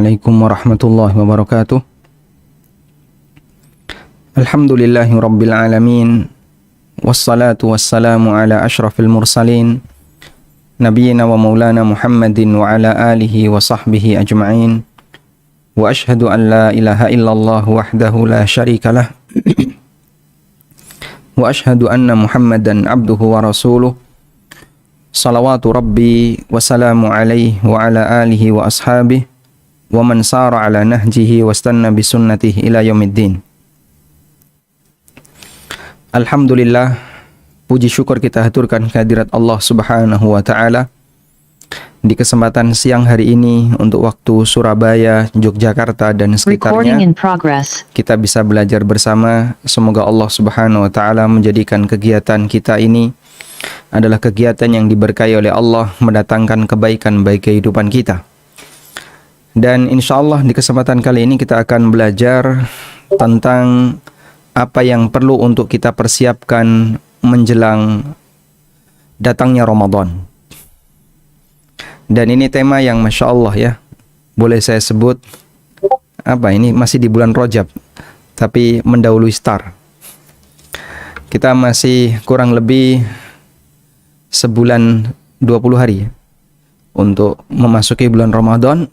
Assalamualaikum warahmatullahi wabarakatuh. Alhamdulillahi rabbil alamin. Wassalatu wassalamu ala ashrafil mursalin Nabiyyina wa maulana Muhammadin wa ala alihi wa sahbihi ajma'in. Wa ashhadu an la ilaha illallah wahdahu la syarika lah. Wa ashhadu anna Muhammadan abduhu wa rasuluh. Salawatu rabbi wa salamu alaihi wa ala alihi wa ashabihi wa man sara ala nahjihi wastanna bisunnatihi ila yaumiddin. Alhamdulillah, puji syukur kita haturkan kehadirat Allah Subhanahu wa taala di kesempatan siang hari ini untuk waktu Surabaya, Yogyakarta dan sekitarnya. Kita bisa belajar bersama. Semoga Allah Subhanahu wa taala menjadikan kegiatan kita ini adalah kegiatan yang diberkahi oleh Allah, mendatangkan kebaikan bagi kehidupan kita. Dan insya Allah di kesempatan kali ini kita akan belajar tentang apa yang perlu untuk kita persiapkan menjelang datangnya Ramadan. Dan ini tema yang Masya Allah ya, boleh saya sebut, ini masih di bulan Rajab, tapi mendahului Star. Kita masih kurang lebih sebulan 20 hari ya, untuk memasuki bulan Ramadan.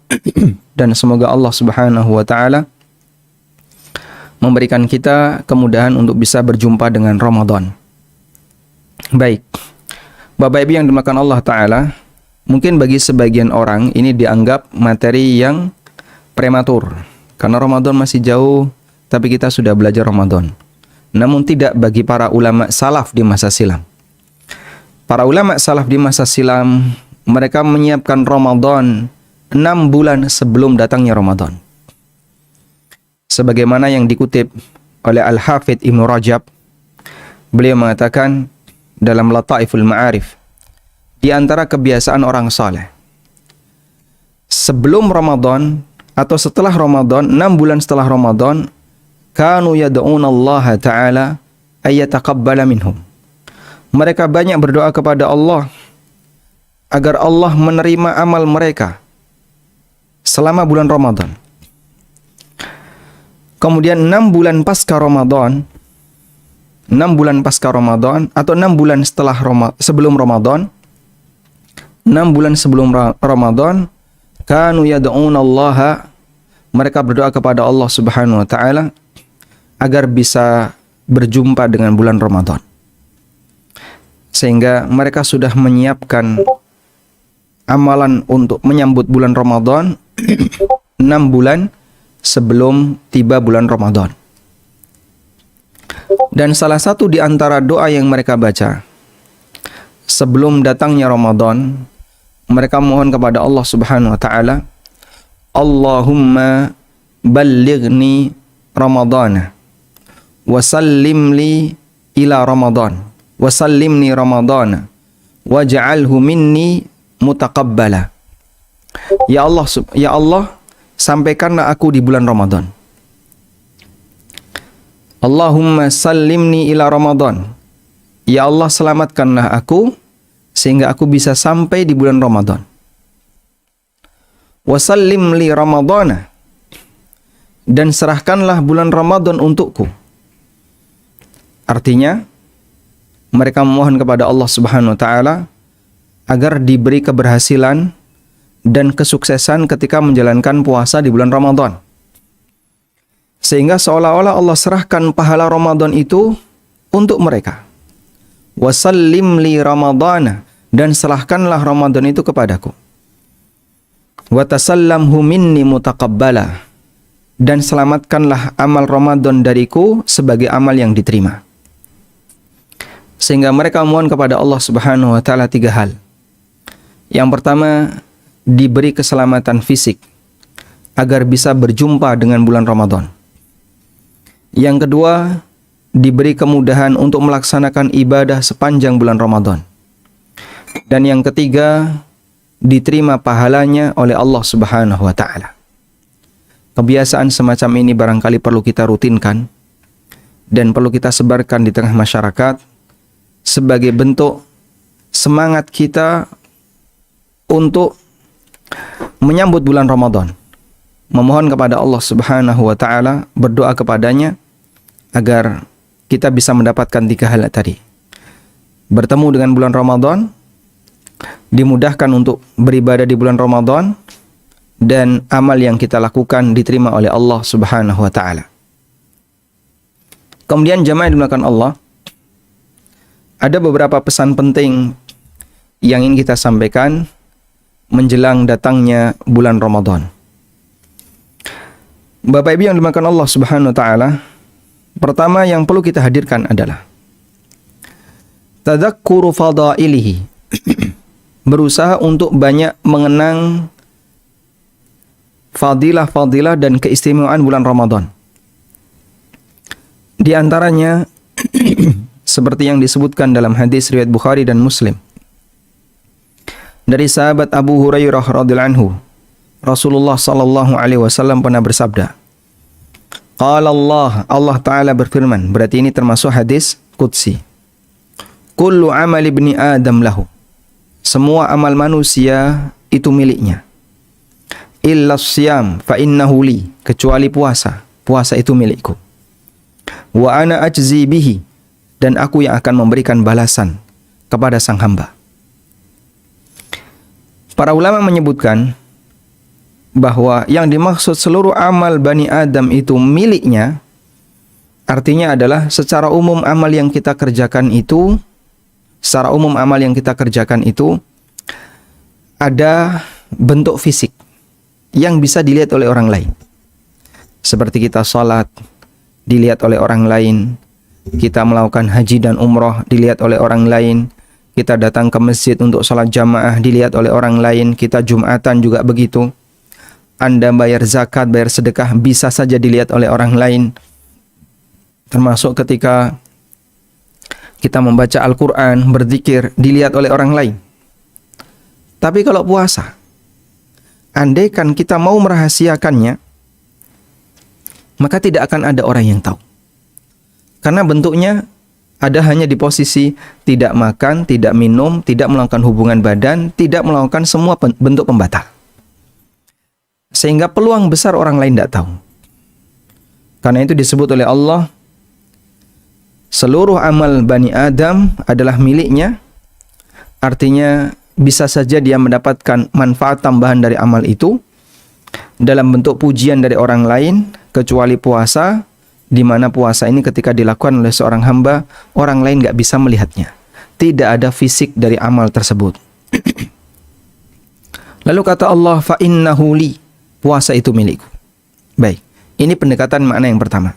Dan semoga Allah Subhanahu wa taala memberikan kita kemudahan untuk bisa berjumpa dengan Ramadan. Baik, Bapak Ibu yang dimuliakan Allah taala, mungkin bagi sebagian orang ini dianggap materi yang prematur karena Ramadan masih jauh, tapi kita sudah belajar Ramadan. Namun tidak bagi para ulama salaf di masa silam. Para ulama salaf di masa silam, mereka menyiapkan Ramadan 6 bulan sebelum datangnya Ramadan. Sebagaimana yang dikutip oleh Al-Hafidh Ibnu Rajab, beliau mengatakan dalam Lataiful Ma'arif, di antara kebiasaan orang saleh, sebelum Ramadan atau setelah Ramadan, 6 bulan setelah Ramadan, kanu yad'una Allah Ta'ala ayyataqabbala minhum. Mereka banyak berdoa kepada Allah agar Allah menerima amal mereka selama bulan Ramadan. Kemudian 6 bulan pasca Ramadan, 6 bulan pasca Ramadan atau 6 bulan sebelum Ramadan, 6 bulan sebelum Ramadan, kanu yad'una Allah, mereka berdoa kepada Allah Subhanahu wa taala agar bisa berjumpa dengan bulan Ramadan. Sehingga mereka sudah menyiapkan amalan untuk menyambut bulan Ramadan 6 bulan sebelum tiba bulan Ramadan. Dan salah satu di antara doa yang mereka baca sebelum datangnya Ramadan, mereka mohon kepada Allah Subhanahu wa taala, Allahumma ballighni Ramadana wa sallim li ila Ramadan wa sallimni Ramadana waj'alhu minni mutaqabbala. Ya Allah, sampaikanlah aku di bulan Ramadan. Allahumma sallimni ila Ramadan. Ya Allah, selamatkanlah aku sehingga aku bisa sampai di bulan Ramadan. Wa sallim li Ramadana, dan serahkanlah bulan Ramadan untukku. Artinya, mereka memohon kepada Allah Subhanahu wa taala agar diberi keberhasilan dan kesuksesan ketika menjalankan puasa di bulan Ramadan. Sehingga seolah-olah Allah serahkan pahala Ramadan itu untuk mereka. Wasallim li Ramadana, dan serahkanlah Ramadan itu kepadaku. Wa tasallamhu minni mutaqabbala, dan selamatkanlah amal Ramadan dariku sebagai amal yang diterima. Sehingga mereka mohon kepada Allah Subhanahu wa taala 3 hal. Yang pertama, diberi keselamatan fisik agar bisa berjumpa dengan bulan Ramadan. Yang kedua, diberi kemudahan untuk melaksanakan ibadah sepanjang bulan Ramadan. Dan yang ketiga, diterima pahalanya oleh Allah Subhanahu wa taala. Kebiasaan semacam ini barangkali perlu kita rutinkan dan perlu kita sebarkan di tengah masyarakat sebagai bentuk semangat kita untuk menyambut bulan Ramadan. memohon kepada Allah Subhanahu wa taala, berdoa kepadanya agar kita bisa mendapatkan 3 hal tadi. Bertemu dengan bulan Ramadan, dimudahkan untuk beribadah di bulan Ramadan, dan amal yang kita lakukan diterima oleh Allah Subhanahu wa taala. Kemudian jamaah yang dimuliakan Allah, ada beberapa pesan penting yang ingin kita sampaikan menjelang datangnya bulan Ramadan. Bapak Ibu yang dimuliakan Allah Subhanahu wa taala, pertama yang perlu kita hadirkan adalah tadzakkuru fadailihi. Berusaha untuk banyak mengenang fadilah-fadilah dan keistimewaan bulan Ramadan. Di antaranya seperti yang disebutkan dalam hadis riwayat Bukhari dan Muslim dari sahabat Abu Hurairah radhiyallahu anhu, Rasulullah sallallahu alaihi wasallam pernah bersabda, qala Allah taala berfirman, berarti ini termasuk hadis qudsi. Kullu amal ibni Adam lahu. Semua amal manusia itu miliknya. Illa siyam fa innahu li, kecuali puasa. Puasa itu milikku. Wa ana ajzi bihi, dan aku yang akan memberikan balasan kepada sang hamba. Para ulama menyebutkan bahwa yang dimaksud seluruh amal Bani Adam itu miliknya, artinya adalah secara umum amal yang kita kerjakan itu ada bentuk fisik yang bisa dilihat oleh orang lain. Seperti kita sholat, dilihat oleh orang lain. Kita melakukan haji dan umroh, dilihat oleh orang lain. Kita datang ke masjid untuk sholat jamaah, dilihat oleh orang lain. Kita Jumatan juga begitu. Anda bayar zakat, bayar sedekah, bisa saja dilihat oleh orang lain. Termasuk ketika kita membaca Al-Quran, berzikir, dilihat oleh orang lain. Tapi kalau puasa, andaikan kita mau merahasiakannya, maka tidak akan ada orang yang tahu. Karena bentuknya ada hanya di posisi tidak makan, tidak minum, tidak melakukan hubungan badan, tidak melakukan semua bentuk pembatal. Sehingga peluang besar orang lain tidak tahu. Karena itu disebut oleh Allah, seluruh amal Bani Adam adalah miliknya. Artinya bisa saja dia mendapatkan manfaat tambahan dari amal itu dalam bentuk pujian dari orang lain, kecuali puasa, di mana puasa ini ketika dilakukan oleh seorang hamba, orang lain nggak bisa melihatnya. Tidak ada fisik dari amal tersebut. Lalu kata Allah, fa innahu li, puasa itu milikku. Baik, ini pendekatan makna yang pertama.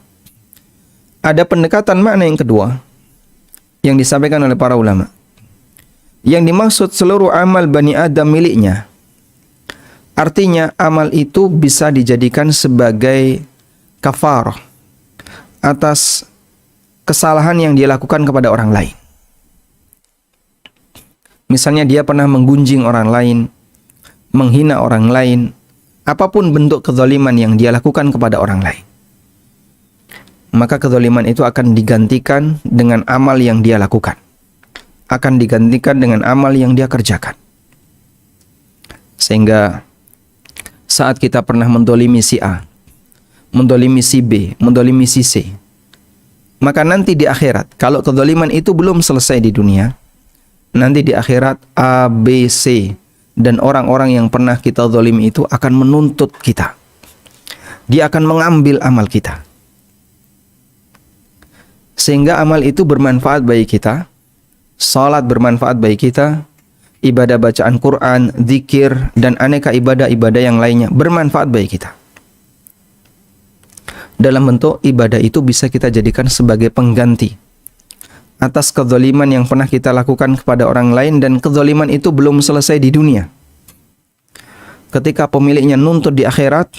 Ada pendekatan makna yang kedua yang disampaikan oleh para ulama. Yang dimaksud seluruh amal Bani Adam miliknya, artinya amal itu bisa dijadikan sebagai kafarah atas kesalahan yang dia lakukan kepada orang lain. Misalnya dia pernah menggunjing orang lain, menghina orang lain, apapun bentuk kezaliman yang dia lakukan kepada orang lain, maka kezaliman itu akan digantikan dengan amal yang dia lakukan, akan digantikan dengan amal yang dia kerjakan. Sehingga saat kita pernah mendolimi si A, mendolimi si B, mendolimi si C, maka nanti di akhirat, kalau kezaliman itu belum selesai di dunia, nanti di akhirat A, B, C dan orang-orang yang pernah kita zalimi itu akan menuntut kita. Dia akan mengambil amal kita. Sehingga amal itu bermanfaat bagi kita. Salat bermanfaat bagi kita. Ibadah bacaan Quran, zikir, dan aneka ibadah-ibadah yang lainnya bermanfaat bagi kita. Dalam bentuk ibadah itu bisa kita jadikan sebagai pengganti atas kezaliman yang pernah kita lakukan kepada orang lain, dan kezaliman itu belum selesai di dunia. Ketika pemiliknya nuntut di akhirat,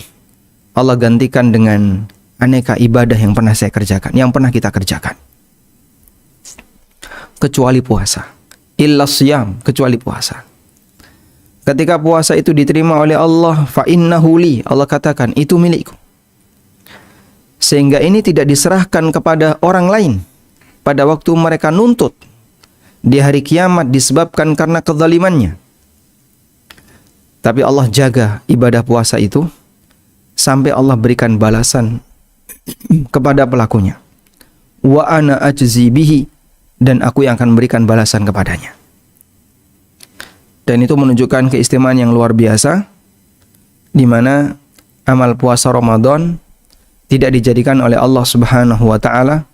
Allah gantikan dengan aneka ibadah yang pernah saya kerjakan, yang pernah kita kerjakan. Kecuali puasa. Illa siyam, kecuali puasa. Ketika puasa itu diterima oleh Allah, fa innahu li, Allah katakan itu milikku. Sehingga ini tidak diserahkan kepada orang lain pada waktu mereka nuntut di hari kiamat disebabkan karena kezalimannya. Tapi Allah jaga ibadah puasa itu sampai Allah berikan balasan kepada pelakunya. Wa ana ajzi bihi, dan aku yang akan berikan balasan kepadanya. Dan itu menunjukkan keistimewaan yang luar biasa, di mana amal puasa Ramadan tidak dijadikan oleh Allah Subhanahu wa taala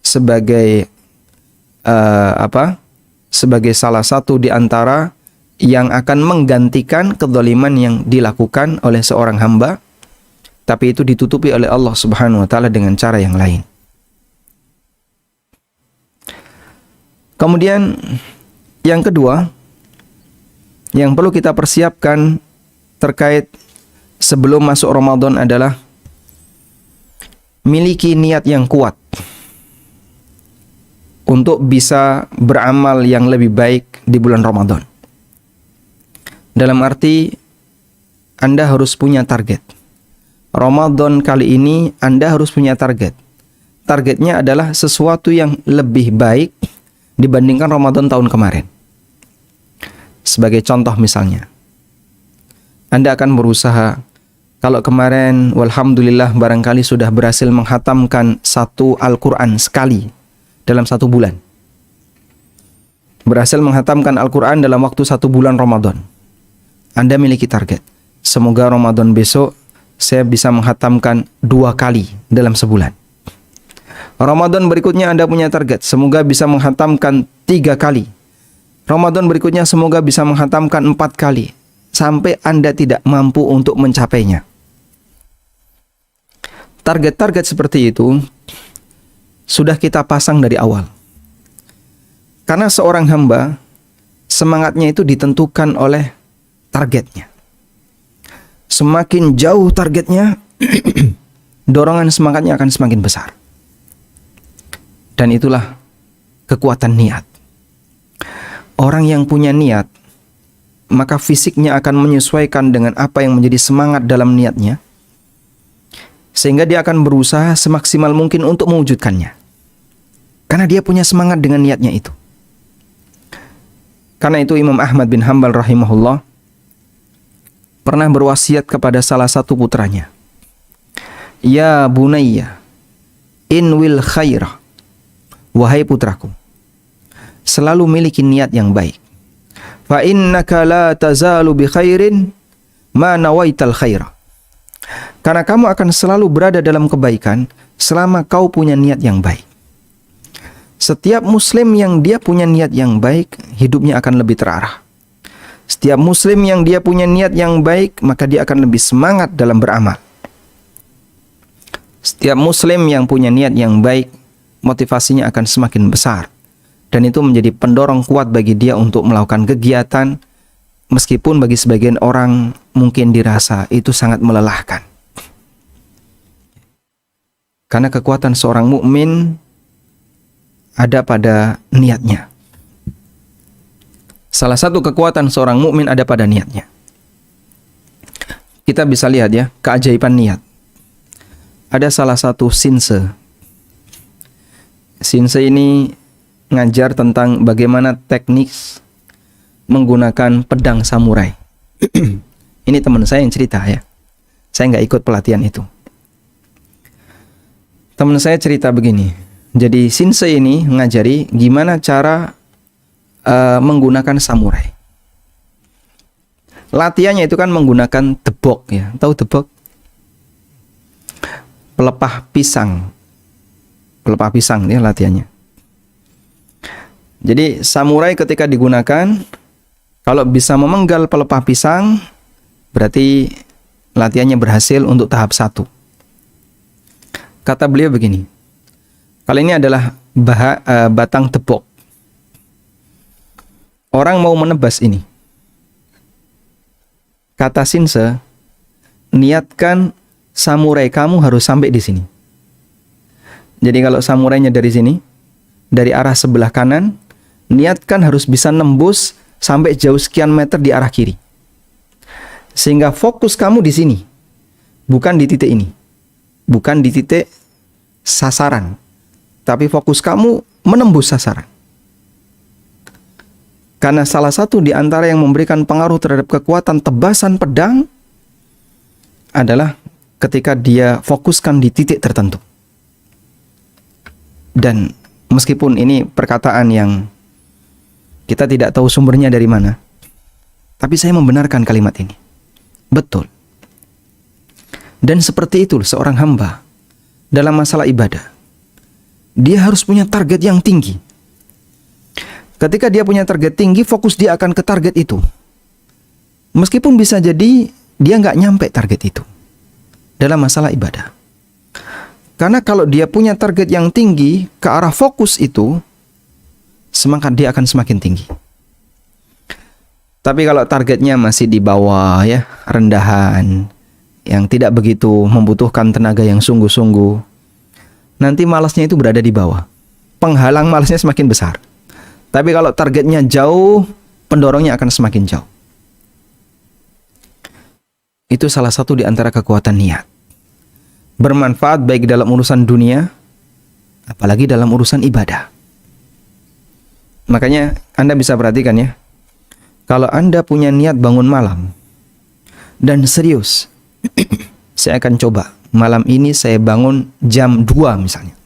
sebagai sebagai salah satu di antara yang akan menggantikan kezaliman yang dilakukan oleh seorang hamba, tapi itu ditutupi oleh Allah Subhanahu wa taala dengan cara yang lain. Kemudian yang kedua yang perlu kita persiapkan terkait sebelum masuk Ramadan adalah miliki niat yang kuat untuk bisa beramal yang lebih baik di bulan Ramadan. Dalam arti Anda harus punya target. Ramadan kali ini Anda harus punya target. Targetnya adalah sesuatu yang lebih baik dibandingkan Ramadan tahun kemarin. Sebagai contoh misalnya, Anda akan berusaha, kalau kemarin walhamdulillah barangkali sudah berhasil menghatamkan satu Al-Quran sekali dalam satu bulan. Berhasil menghatamkan Al-Quran dalam waktu 1 bulan Ramadan. Anda miliki target. Semoga Ramadan besok saya bisa menghatamkan 2 kali dalam sebulan. Ramadan berikutnya Anda punya target. Semoga bisa menghatamkan 3 kali. Ramadan berikutnya semoga bisa menghatamkan 4 kali. Sampai Anda tidak mampu untuk mencapainya. Target-target seperti itu sudah kita pasang dari awal. Karena seorang hamba, semangatnya itu ditentukan oleh targetnya. Semakin jauh targetnya, dorongan semangatnya akan semakin besar. Dan itulah kekuatan niat. Orang yang punya niat, maka fisiknya akan menyesuaikan dengan apa yang menjadi semangat dalam niatnya, sehingga dia akan berusaha semaksimal mungkin untuk mewujudkannya. Karena dia punya semangat dengan niatnya itu. Karena itu Imam Ahmad bin Hanbal rahimahullah pernah berwasiat kepada salah satu putranya. Ya bunayya, inwil khairah. Wahai putraku, selalu miliki niat yang baik. Fa innaka la tazalu bi khairin ma nawaital khairah. Karena kamu akan selalu berada dalam kebaikan selama kau punya niat yang baik. Setiap muslim yang dia punya niat yang baik, hidupnya akan lebih terarah. Setiap muslim yang dia punya niat yang baik, maka dia akan lebih semangat dalam beramal. Setiap muslim yang punya niat yang baik, motivasinya akan semakin besar. Dan itu menjadi pendorong kuat bagi dia untuk melakukan kegiatan, meskipun bagi sebagian orang mungkin dirasa itu sangat melelahkan. Karena kekuatan seorang mukmin ada pada niatnya. Salah satu kekuatan seorang mukmin ada pada niatnya. Kita bisa lihat ya, keajaiban niat. Ada salah satu sinse. Sinse ini ngajar tentang bagaimana teknik menggunakan pedang samurai. Ini teman saya yang cerita ya. Saya nggak ikut pelatihan itu. Teman saya cerita begini. Jadi Shinsei ini mengajari gimana cara menggunakan samurai. Latihannya itu kan menggunakan tebok ya. Tahu tebok? Pelepah pisang. Pelepah pisang ya latihannya. Jadi samurai ketika digunakan, kalau bisa memenggal pelepah pisang, berarti latihannya berhasil untuk tahap 1. Kata beliau begini, kalau ini adalah batang tebok. Orang mau menebas ini. Kata Shinse, niatkan samurai kamu harus sampai di sini. Jadi kalau samurainya dari sini, dari arah sebelah kanan, niatkan harus bisa nembus sampai jauh sekian meter di arah kiri. Sehingga fokus kamu di sini, bukan di titik ini. Bukan di titik sasaran, tapi fokus kamu menembus sasaran. Karena salah satu di antara yang memberikan pengaruh terhadap kekuatan tebasan pedang adalah ketika dia fokuskan di titik tertentu. Dan meskipun ini perkataan yang kita tidak tahu sumbernya dari mana, tapi saya membenarkan kalimat ini. Betul. Dan seperti itu seorang hamba dalam masalah ibadah. Dia harus punya target yang tinggi. Ketika dia punya target tinggi, fokus dia akan ke target itu. Meskipun bisa jadi dia nggak nyampe target itu dalam masalah ibadah. Karena kalau dia punya target yang tinggi ke arah fokus itu, semangat dia akan semakin tinggi. Tapi kalau targetnya masih di bawah ya, rendahan, yang tidak begitu membutuhkan tenaga yang sungguh-sungguh, nanti malasnya itu berada di bawah. Penghalang malasnya semakin besar. Tapi kalau targetnya jauh, pendorongnya akan semakin jauh. Itu salah satu di antara kekuatan niat. Bermanfaat baik dalam urusan dunia, apalagi dalam urusan ibadah. Makanya Anda bisa perhatikan ya, kalau Anda punya niat bangun malam dan serius, saya akan coba malam ini saya bangun jam 2 misalnya.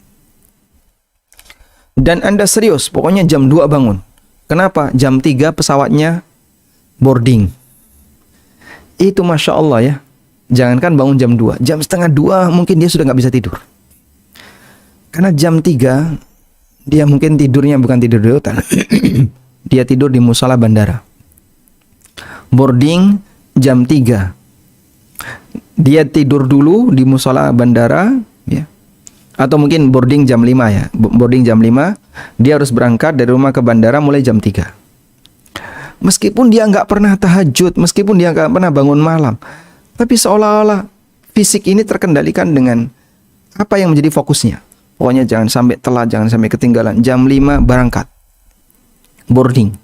Dan Anda serius, pokoknya jam 2 bangun. Kenapa? Jam 3 pesawatnya boarding. Itu Masya Allah ya. Jangankan bangun jam 2, jam setengah 2 mungkin dia sudah nggak bisa tidur. Karena jam 3 dia mungkin tidurnya bukan tidur di hutan. Dia tidur di musola bandara. Boarding jam 3. Dia tidur dulu di musola bandara ya. Atau mungkin boarding jam 5 ya. Boarding jam 5, dia harus berangkat dari rumah ke bandara mulai jam 3. Meskipun dia nggak pernah tahajud, meskipun dia nggak pernah bangun malam, tapi seolah-olah fisik ini terkendalikan dengan apa yang menjadi fokusnya. Pokoknya jangan sampai telat, jangan sampai ketinggalan. Jam 5 berangkat. Boarding.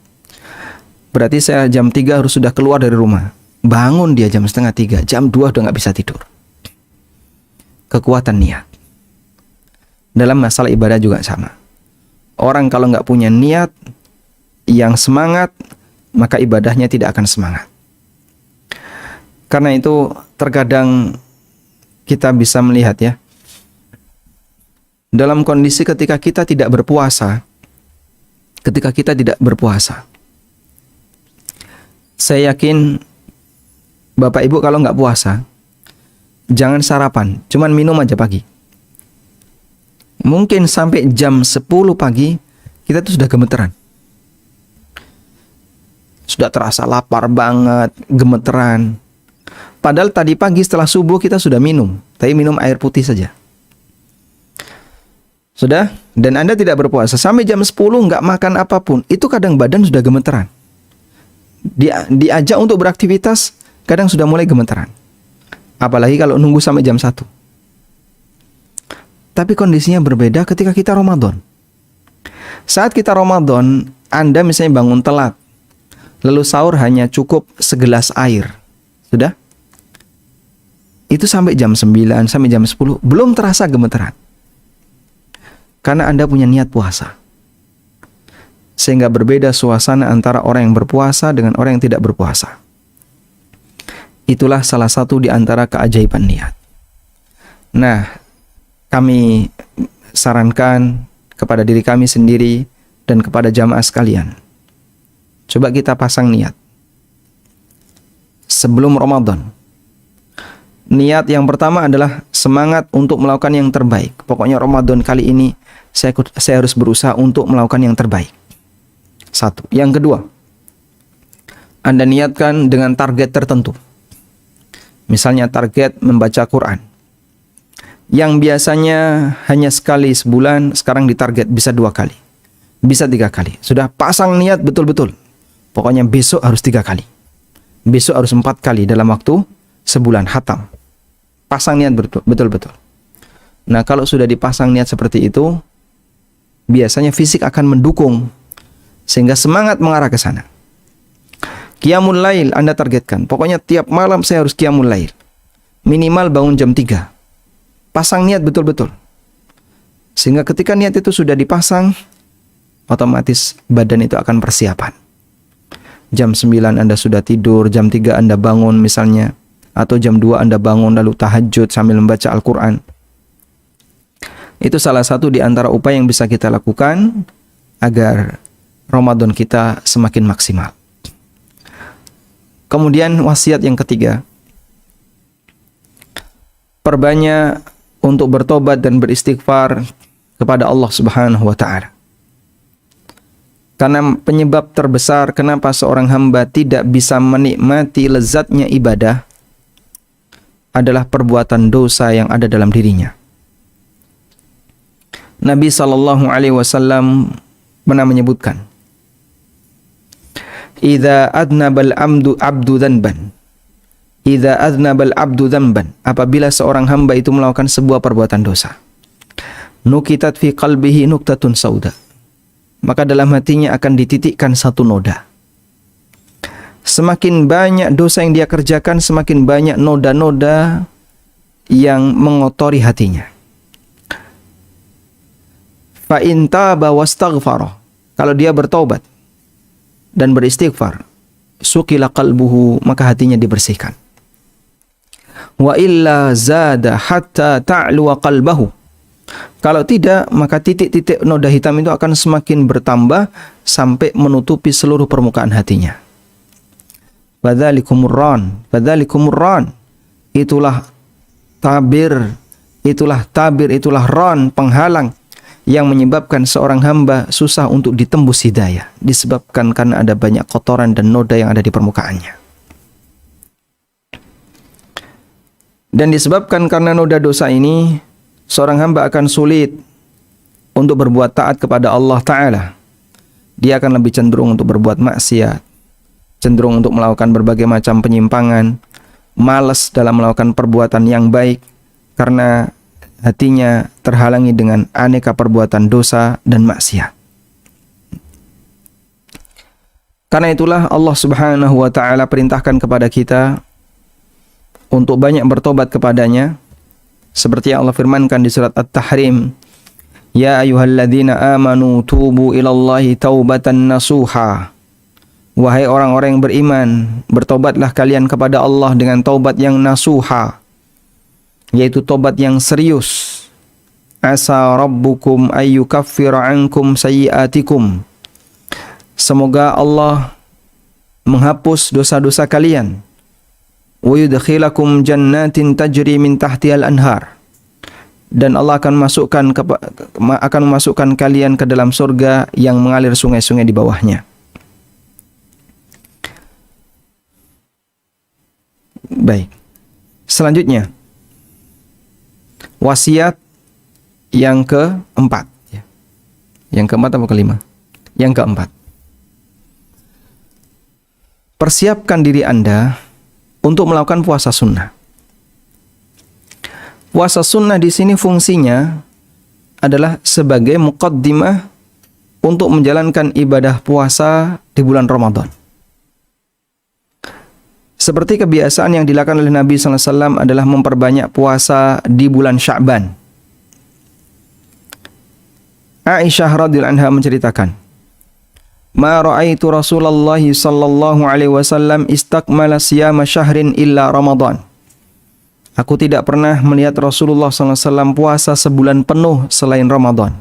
Berarti saya jam 3 harus sudah keluar dari rumah. Bangun dia jam setengah 3, jam 2 udah nggak bisa tidur. Kekuatan niat. Dalam masalah ibadah juga sama. Orang kalau nggak punya niat yang semangat, maka ibadahnya tidak akan semangat. Karena itu terkadang kita bisa melihat ya, dalam kondisi ketika kita tidak berpuasa, saya yakin Bapak Ibu kalau nggak puasa, jangan sarapan, cuman minum aja pagi. Mungkin sampai jam 10 pagi, kita tuh sudah gemeteran. Sudah terasa lapar banget, gemeteran. Padahal tadi pagi setelah subuh kita sudah minum, tapi minum air putih saja. Sudah? Dan Anda tidak berpuasa sampai jam 10 nggak makan apapun, itu kadang badan sudah gemeteran. Diajak untuk beraktivitas, kadang sudah mulai gemeteran. Apalagi kalau nunggu sampai jam 1. Tapi kondisinya berbeda ketika kita Ramadan. Saat kita Ramadan, Anda misalnya bangun telat, lalu sahur hanya cukup segelas air. Sudah? Itu sampai jam 9, sampai jam 10, belum terasa gemeteran. Karena Anda punya niat puasa. Sehingga berbeda suasana antara orang yang berpuasa dengan orang yang tidak berpuasa. Itulah salah satu di antara keajaiban niat. Nah, kami sarankan kepada diri kami sendiri dan kepada jamaah sekalian. Coba kita pasang niat. Sebelum Ramadan. Niat yang pertama adalah semangat untuk melakukan yang terbaik. Pokoknya Ramadan kali ini saya harus berusaha untuk melakukan yang terbaik. 1. Yang kedua, Anda niatkan dengan target tertentu. Misalnya target membaca Quran. Yang biasanya hanya sekali sebulan, sekarang ditarget bisa 2 kali. Bisa 3 kali. Sudah pasang niat betul-betul. Pokoknya besok harus 3 kali. Besok harus 4 kali dalam waktu sebulan khatam. Pasang niat betul-betul. Nah, kalau sudah dipasang niat seperti itu, biasanya fisik akan mendukung sehingga semangat mengarah ke sana. Qiyamul lail Anda targetkan. Pokoknya tiap malam saya harus qiyamul lail. Minimal bangun jam 3. Pasang niat betul-betul. Sehingga ketika niat itu sudah dipasang, otomatis badan itu akan persiapan. Jam 9 Anda sudah tidur, jam 3 Anda bangun misalnya. atau jam 2 Anda bangun lalu tahajud sambil membaca Al-Quran. Itu salah satu di antara upaya yang bisa kita lakukan agar Ramadan kita semakin maksimal. Kemudian wasiat yang ketiga, perbanyak untuk bertobat dan beristighfar kepada Allah Subhanahu wa Ta'ala. Karena penyebab terbesar kenapa seorang hamba tidak bisa menikmati lezatnya ibadah adalah perbuatan dosa yang ada dalam dirinya. Nabi SAW pernah menyebutkan, "Idza adnabal abdu dzanban." Idza adnabal abdu dzanban, apabila seorang hamba itu melakukan sebuah perbuatan dosa, nukitat fi qalbihi nuktatun sauda, maka dalam hatinya akan dititikkan satu noda. Semakin banyak dosa yang dia kerjakan, semakin banyak noda-noda yang mengotori hatinya. Fa in taba wastaghfara, kalau dia bertaubat dan beristighfar, sukila qalbuhu, maka hatinya dibersihkan. Wa illa zada hatta ta'luwa qalbahu, kalau tidak, maka titik-titik noda hitam itu akan semakin bertambah sampai menutupi seluruh permukaan hatinya. Fadzalikumur ran, itulah tabir, itulah ran, penghalang yang menyebabkan seorang hamba susah untuk ditembus hidayah, disebabkan karena ada banyak kotoran dan noda yang ada di permukaannya. Dan disebabkan karena noda dosa ini, seorang hamba akan sulit untuk berbuat taat kepada Allah Ta'ala. Dia akan lebih cenderung untuk berbuat maksiat, cenderung untuk melakukan berbagai macam penyimpangan, malas dalam melakukan perbuatan yang baik, karena hatinya terhalangi dengan aneka perbuatan dosa dan maksiat. Karena itulah Allah Subhanahu wa Ta'ala perintahkan kepada kita untuk banyak bertobat kepadanya, seperti yang Allah firmankan di surat At-Tahrim, "Ya ayyuhalladzina amanu tubu ilallahi taubatan nasuha." Wahai orang-orang yang beriman, bertobatlah kalian kepada Allah dengan taubat yang nasuha, yaitu taubat yang serius. Asa rabbukum ayyukaffira ankum sayyiatikum. Semoga Allah menghapus dosa-dosa kalian. Wa yudkhilakum jannatin tajri min tahtihal anhar. Dan Allah akan memasukkan kalian ke dalam surga yang mengalir sungai-sungai di bawahnya. Baik. Selanjutnya, wasiat yang keempat. Yang keempat atau kelima? Yang keempat. Persiapkan diri Anda untuk melakukan puasa sunnah. Puasa sunnah di sini fungsinya adalah sebagai muqaddimah untuk menjalankan ibadah puasa di bulan Ramadan. Seperti kebiasaan yang dilakukan oleh Nabi SAW adalah memperbanyak puasa di bulan Sya'ban. Aisyah radhiyallahu anha menceritakan, "Ma ra'aitu Rasulullah sallallahu alaihi wasallam istakmala siyama syahrin illa Ramadan." Aku tidak pernah melihat Rasulullah SAW puasa sebulan penuh selain Ramadan.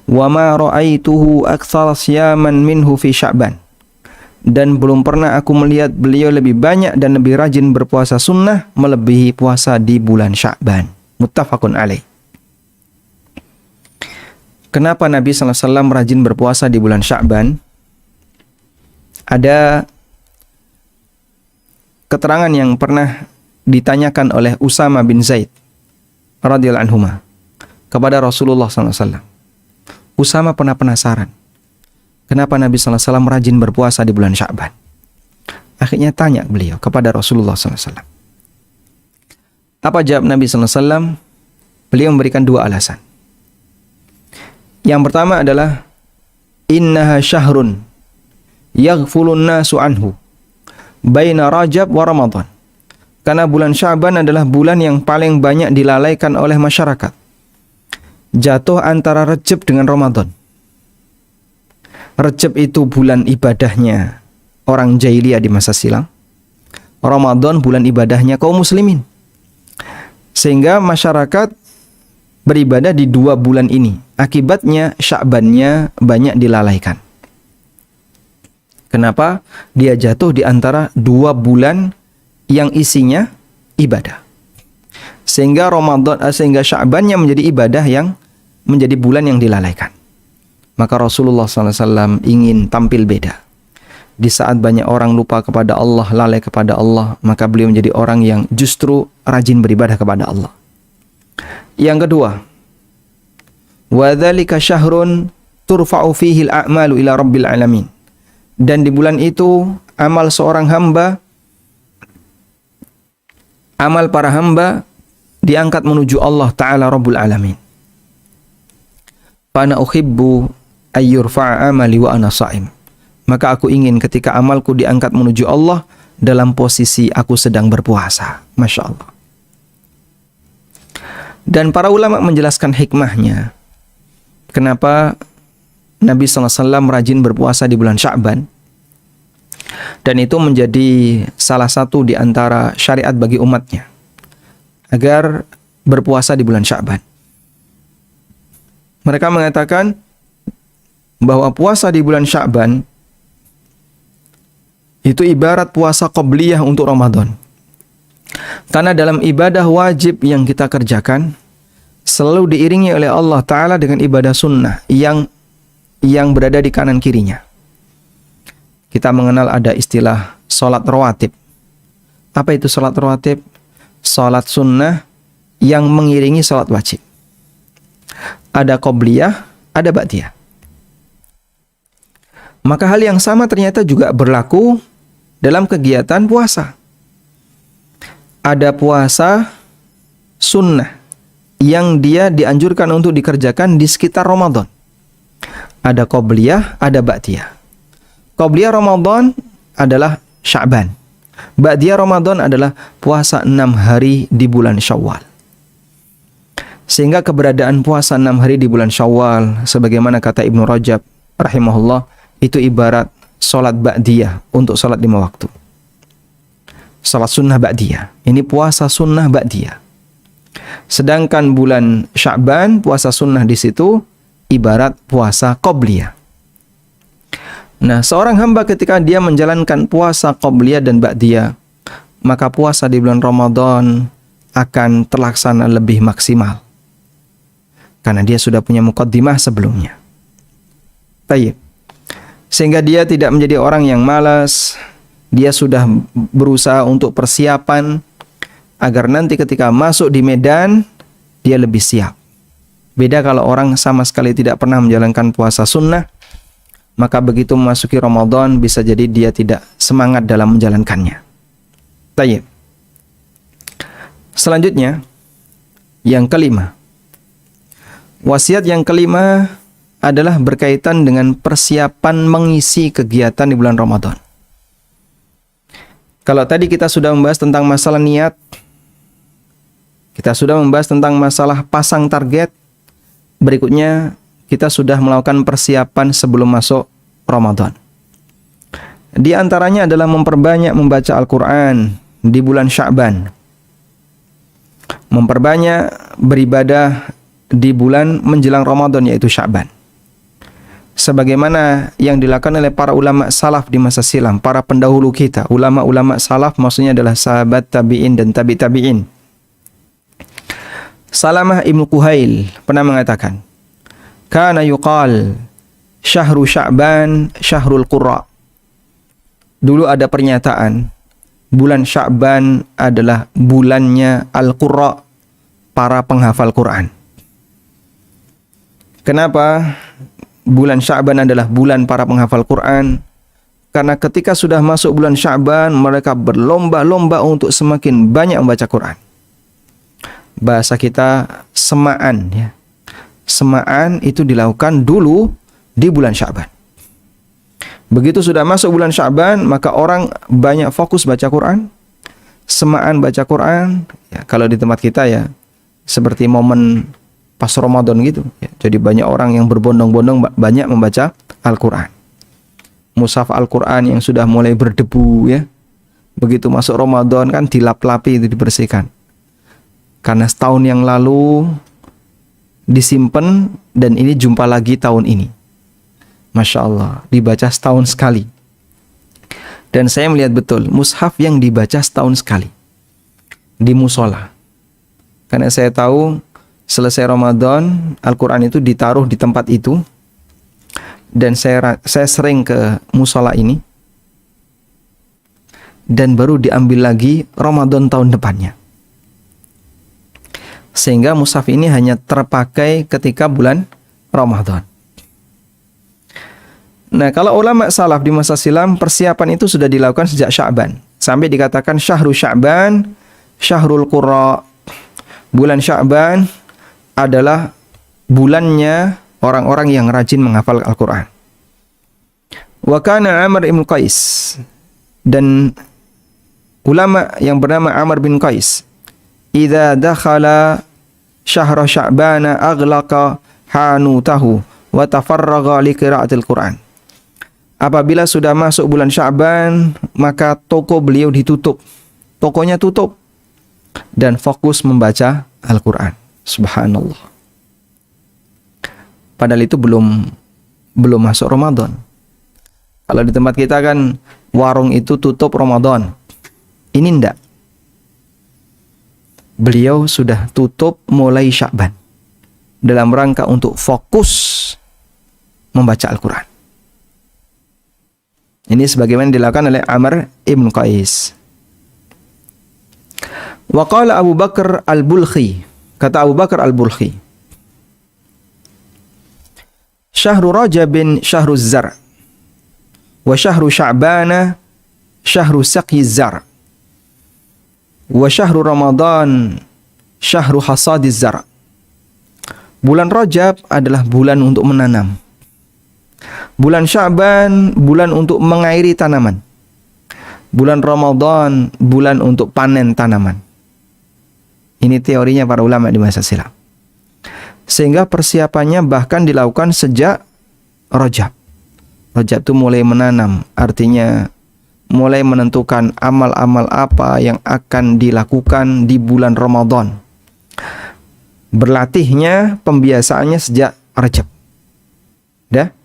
"Wa ma ra'aituhu aktsara siyaman minhu fi Sya'ban." Dan belum pernah aku melihat beliau lebih banyak dan lebih rajin berpuasa sunnah melebihi puasa di bulan Sya'ban. Muttafaqun alaih. Kenapa Nabi SAW rajin berpuasa di bulan Sya'ban? Ada keterangan yang pernah ditanyakan oleh Usama bin Zaid radhiyallahu anhu kepada Rasulullah SAW. Usama pernah penasaran, kenapa Nabi SAW rajin berpuasa di bulan Sya'ban? Akhirnya tanya beliau kepada Rasulullah SAW. Apa jawab Nabi SAW? Beliau memberikan dua alasan. Yang pertama adalah, innaha syahrun yaghfulun nasu anhu baina Rajab wa Ramadan. Karena bulan Sya'ban adalah bulan yang paling banyak dilalaikan oleh masyarakat. Jatuh antara Rajab dengan Ramadan. Rajab itu bulan ibadahnya orang jahiliyah di masa silam. Ramadan bulan ibadahnya kaum muslimin. Sehingga masyarakat beribadah di 2 bulan ini. Akibatnya Sya'bannya banyak dilalaikan. Kenapa? Dia jatuh di antara 2 bulan yang isinya ibadah. Sehingga sehingga Sya'bannya menjadi ibadah yang menjadi bulan yang dilalaikan. Maka Rasulullah SAW ingin tampil beda. Di saat banyak orang lupa kepada Allah, lalai kepada Allah, maka beliau menjadi orang yang justru rajin beribadah kepada Allah. Yang kedua, wa dzalika syahrun turfa'u fihi al-a'malu ila rabbil alamin. Dan di bulan itu amal seorang hamba, amal para hamba diangkat menuju Allah Ta'ala Rabbul Alamin. Fana uhibbu ayyurfa'a amali wa ana sha'im. Maka aku ingin ketika amalku diangkat menuju Allah dalam posisi aku sedang berpuasa. Masya Allah. Dan para ulama menjelaskan hikmahnya. Kenapa Nabi SAW rajin berpuasa di bulan Sya'ban. Dan itu menjadi salah satu di antara syariat bagi umatnya. Agar berpuasa di bulan Sya'ban. Mereka mengatakan bahwa puasa di bulan Sya'ban itu ibarat puasa qabliyah untuk Ramadan. Karena dalam ibadah wajib yang kita kerjakan selalu diiringi oleh Allah Ta'ala dengan ibadah sunnah yang berada di kanan kirinya. Kita mengenal ada istilah salat rawatib. Apa itu salat rawatib? Salat sunnah yang mengiringi salat wajib. Ada qabliyah, ada ba'diyah. Maka hal yang sama ternyata juga berlaku dalam kegiatan puasa. Ada puasa sunnah yang dia dianjurkan untuk dikerjakan di sekitar Ramadan. Ada qabliyah, ada ba'diyah. Qabliyah Ramadan adalah Sya'ban. Ba'diyah Ramadan adalah puasa 6 hari di bulan Syawal. Sehingga keberadaan puasa 6 hari di bulan Syawal, sebagaimana kata Ibnu Rajab rahimahullah, itu ibarat salat ba'diyah untuk salat 5 waktu. Salat sunnah ba'diyah. Ini puasa sunnah ba'diyah. Sedangkan bulan Sya'ban, puasa sunnah di situ ibarat puasa qabliyah. Nah, seorang hamba ketika dia menjalankan puasa qabliyah dan ba'diyah, maka puasa di bulan Ramadan akan terlaksana lebih maksimal. Karena dia sudah punya muqaddimah sebelumnya. Tayyib. Sehingga dia tidak menjadi orang yang malas. Dia sudah berusaha untuk persiapan agar nanti ketika masuk di medan dia lebih siap. Beda kalau orang sama sekali tidak pernah menjalankan puasa sunnah, maka begitu memasuki Ramadan bisa jadi dia tidak semangat dalam menjalankannya. Tayyib. Selanjutnya, yang kelima. Wasiat yang kelima adalah berkaitan dengan persiapan mengisi kegiatan di bulan Ramadan. Kalau tadi kita sudah membahas tentang masalah niat, kita sudah membahas tentang masalah pasang target, berikutnya kita sudah melakukan persiapan sebelum masuk Ramadan. Di antaranya adalah memperbanyak membaca Al-Quran di bulan Sya'ban. Memperbanyak beribadah di bulan menjelang Ramadan, yaitu Sya'ban. Sebagaimana yang dilakukan oleh para ulama salaf di masa silam, para pendahulu kita. Ulama-ulama salaf maksudnya adalah sahabat tabi'in dan tabi'in. Salamah Ibnu Kuhail pernah mengatakan, kana yuqal syahru Sya'ban syahrul qurra. Dulu ada pernyataan, bulan Sya'ban adalah bulannya Al-Qurra, para penghafal Quran. Kenapa bulan Sya'ban adalah bulan para penghafal Quran? Karena ketika sudah masuk bulan Sya'ban, mereka berlomba-lomba untuk semakin banyak membaca Quran. Bahasa kita semaan, ya. Semaan itu dilakukan dulu di bulan Sya'ban. Begitu sudah masuk bulan Sya'ban, maka orang banyak fokus baca Quran, semaan baca Quran. Ya, kalau di tempat kita ya seperti momen pas Ramadan gitu. Ya, jadi banyak orang yang berbondong-bondong banyak membaca Al-Quran. Mushaf Al-Quran yang sudah mulai berdebu, ya, Begitu masuk Ramadan kan dilap-lapi, itu dibersihkan. Karena setahun yang lalu disimpan dan ini jumpa lagi tahun ini. Masya Allah, dibaca setahun sekali. Dan saya melihat betul mushaf yang dibaca setahun sekali di musola. Karena saya tahu selesai Ramadan Al-Quran itu ditaruh di tempat itu. Dan saya sering ke musola ini. Dan baru diambil lagi Ramadan tahun depannya. Sehingga mushaf ini hanya terpakai ketika bulan Ramadan. Nah, kalau ulama salaf di masa silam, persiapan itu sudah dilakukan sejak Sya'ban. Sampai dikatakan Syahrul Sya'ban, Syahrul Qurra. Bulan Sya'ban adalah bulannya orang-orang yang rajin menghafal Al-Quran. Wa kana Amr ibn Qais. Dan ulama yang bernama Amr bin Qais, idza dakhala syahra Sya'bana aghlaqa hanutahu wa tafarraga li qiraatil Qur'an. Apabila sudah masuk bulan Sya'ban, maka toko beliau ditutup. Tokonya tutup dan fokus membaca Al-Qur'an. Subhanallah. Padahal itu belum masuk Ramadan. Kalau di tempat kita kan warung itu tutup Ramadan. Ini enggak. Beliau sudah tutup mulai Sya'ban dalam rangka untuk fokus membaca Al-Quran. Ini sebagaimana dilakukan oleh Amr ibn Qais. Wa qala Abu Bakar al-Bulkhi. Kata Abu Bakar al-Bulkhi, Syahru Rajabin syahru zar' wa syahru Sya'bana syahru saqyi zar' wa syahru Ramadan syahru hasadiz zar'. Bulan Rajab adalah bulan untuk menanam. Bulan Sya'ban bulan untuk mengairi tanaman. Bulan Ramadan bulan untuk panen tanaman. Ini teorinya para ulama di masa silam. Sehingga persiapannya bahkan dilakukan sejak Rajab. Rajab itu mulai menanam, artinya mulai menentukan amal-amal apa yang akan dilakukan di bulan Ramadan. Berlatihnya, pembiasaannya sejak Rajab. Dah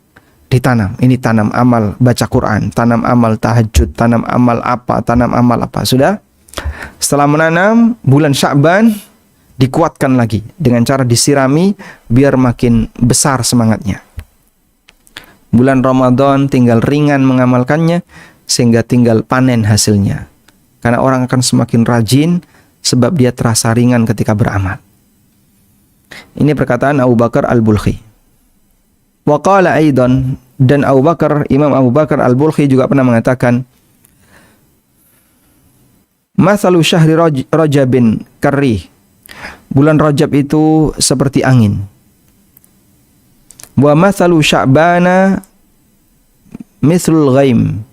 ditanam. Ini tanam amal baca Quran, tanam amal tahajud, tanam amal apa. Sudah? Setelah menanam, bulan Sya'ban dikuatkan lagi dengan cara disirami biar makin besar semangatnya. Bulan Ramadan tinggal ringan mengamalkannya sehingga tinggal panen hasilnya. Karena orang akan semakin rajin sebab dia terasa ringan ketika beramal. Ini perkataan Abu Bakar al-Bulkhi. Wa qala aidan, dan Imam Abu Bakar al-Bulkhi juga pernah mengatakan, Mathalu syahri Rajabin karrih. Bulan Rajab itu seperti angin. Wa mathalu Sya'bana mithlul ghaim.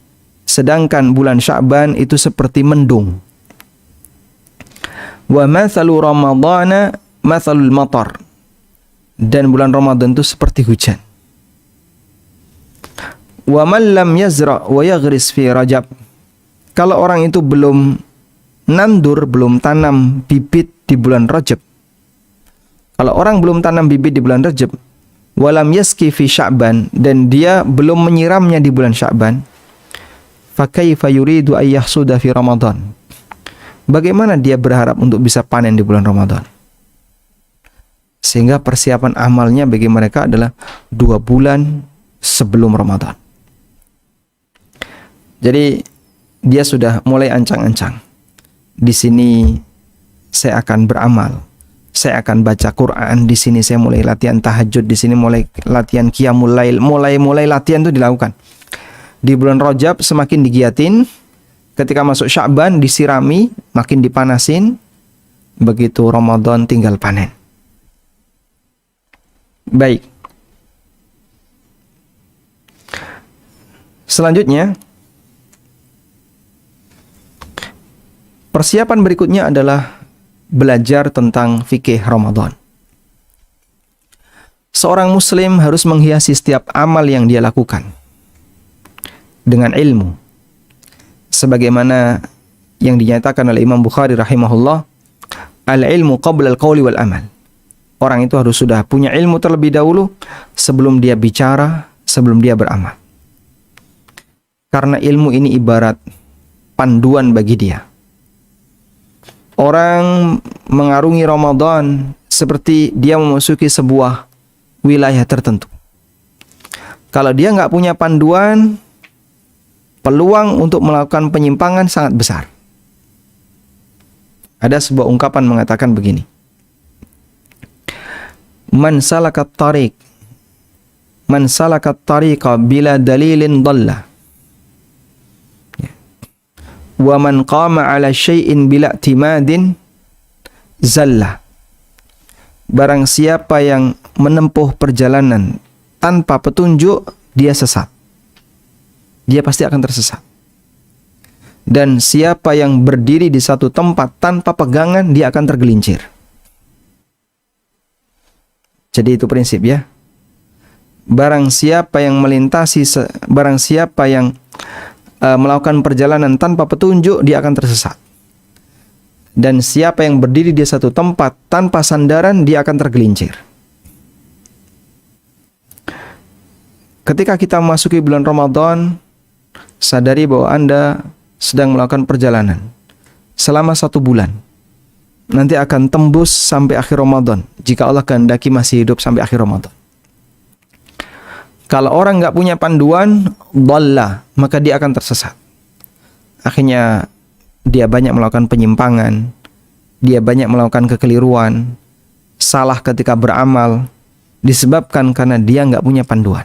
Sedangkan bulan Sya'ban itu seperti mendung. Wa mathalu Ramadana mathalul matar. Dan bulan Ramadan itu seperti hujan. Wa man lam yazra' wa yaghris fi Rajab. Kalau orang itu belum nandur, belum tanam bibit di bulan Rajab. Kalau orang belum tanam bibit di bulan Rajab, walam yaski fi Sya'ban, dan dia belum menyiramnya di bulan Sya'ban, fa kaifa yuridu ay yahsuda fi Ramadan. Bagaimana dia berharap untuk bisa panen di bulan Ramadan? Sehingga persiapan amalnya bagi mereka adalah 2 bulan sebelum Ramadan. Jadi dia sudah mulai ancang-ancang. Di sini saya akan beramal, saya akan baca Quran, di sini saya mulai latihan tahajud, di sini mulai latihan qiyamul lail, mulai latihan itu dilakukan. Di bulan Rajab semakin digiatin, ketika masuk Sya'ban disirami, makin dipanasin, begitu Ramadan tinggal panen. Baik. Selanjutnya, persiapan berikutnya adalah belajar tentang fikih Ramadan. Seorang muslim harus menghiasi setiap amal yang dia lakukan dengan ilmu. Sebagaimana yang dinyatakan oleh Imam Bukhari rahimahullah, al-ilmu qabla al-qawli wal amal. Orang itu harus sudah punya ilmu terlebih dahulu sebelum dia bicara, sebelum dia beramal. Karena ilmu ini ibarat panduan bagi dia. Orang mengarungi Ramadan seperti dia memasuki sebuah wilayah tertentu. Kalau dia nggak punya panduan, peluang untuk melakukan penyimpangan sangat besar. Ada sebuah ungkapan mengatakan begini. Man salakat tariqa bila dalilin dhalla. Wa man qama ala syai'in bila i'timadin zalla. Barang siapa yang menempuh perjalanan tanpa petunjuk, dia sesat. Dia pasti akan tersesat. Dan siapa yang berdiri di satu tempat tanpa pegangan, dia akan tergelincir. Jadi itu prinsip ya. Barang siapa yang melakukan perjalanan tanpa petunjuk, dia akan tersesat. Dan siapa yang berdiri di satu tempat tanpa sandaran, dia akan tergelincir. Ketika kita memasuki bulan Ramadan, sadari bahwa Anda sedang melakukan perjalanan selama 1 bulan. Nanti akan tembus sampai akhir Ramadan, jika Allah kehendaki masih hidup sampai akhir Ramadan. Kalau orang nggak punya panduan, dhalla, maka dia akan tersesat. Akhirnya dia banyak melakukan penyimpangan, dia banyak melakukan kekeliruan, salah ketika beramal, disebabkan karena dia nggak punya panduan.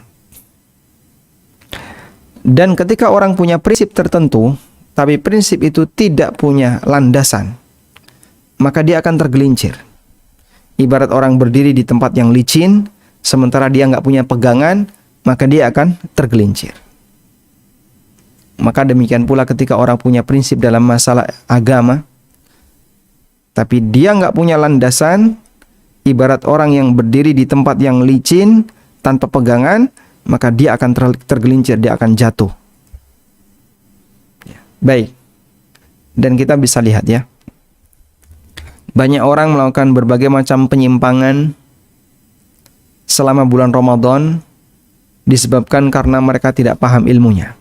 Dan ketika orang punya prinsip tertentu, tapi prinsip itu tidak punya landasan, maka dia akan tergelincir. Ibarat orang berdiri di tempat yang licin, sementara dia nggak punya pegangan, maka dia akan tergelincir. Maka demikian pula ketika orang punya prinsip dalam masalah agama, tapi dia nggak punya landasan, ibarat orang yang berdiri di tempat yang licin, tanpa pegangan, maka dia akan tergelincir, dia akan jatuh. Baik. Dan kita bisa lihat ya, banyak orang melakukan berbagai macam penyimpangan selama bulan Ramadan disebabkan karena mereka tidak paham ilmunya.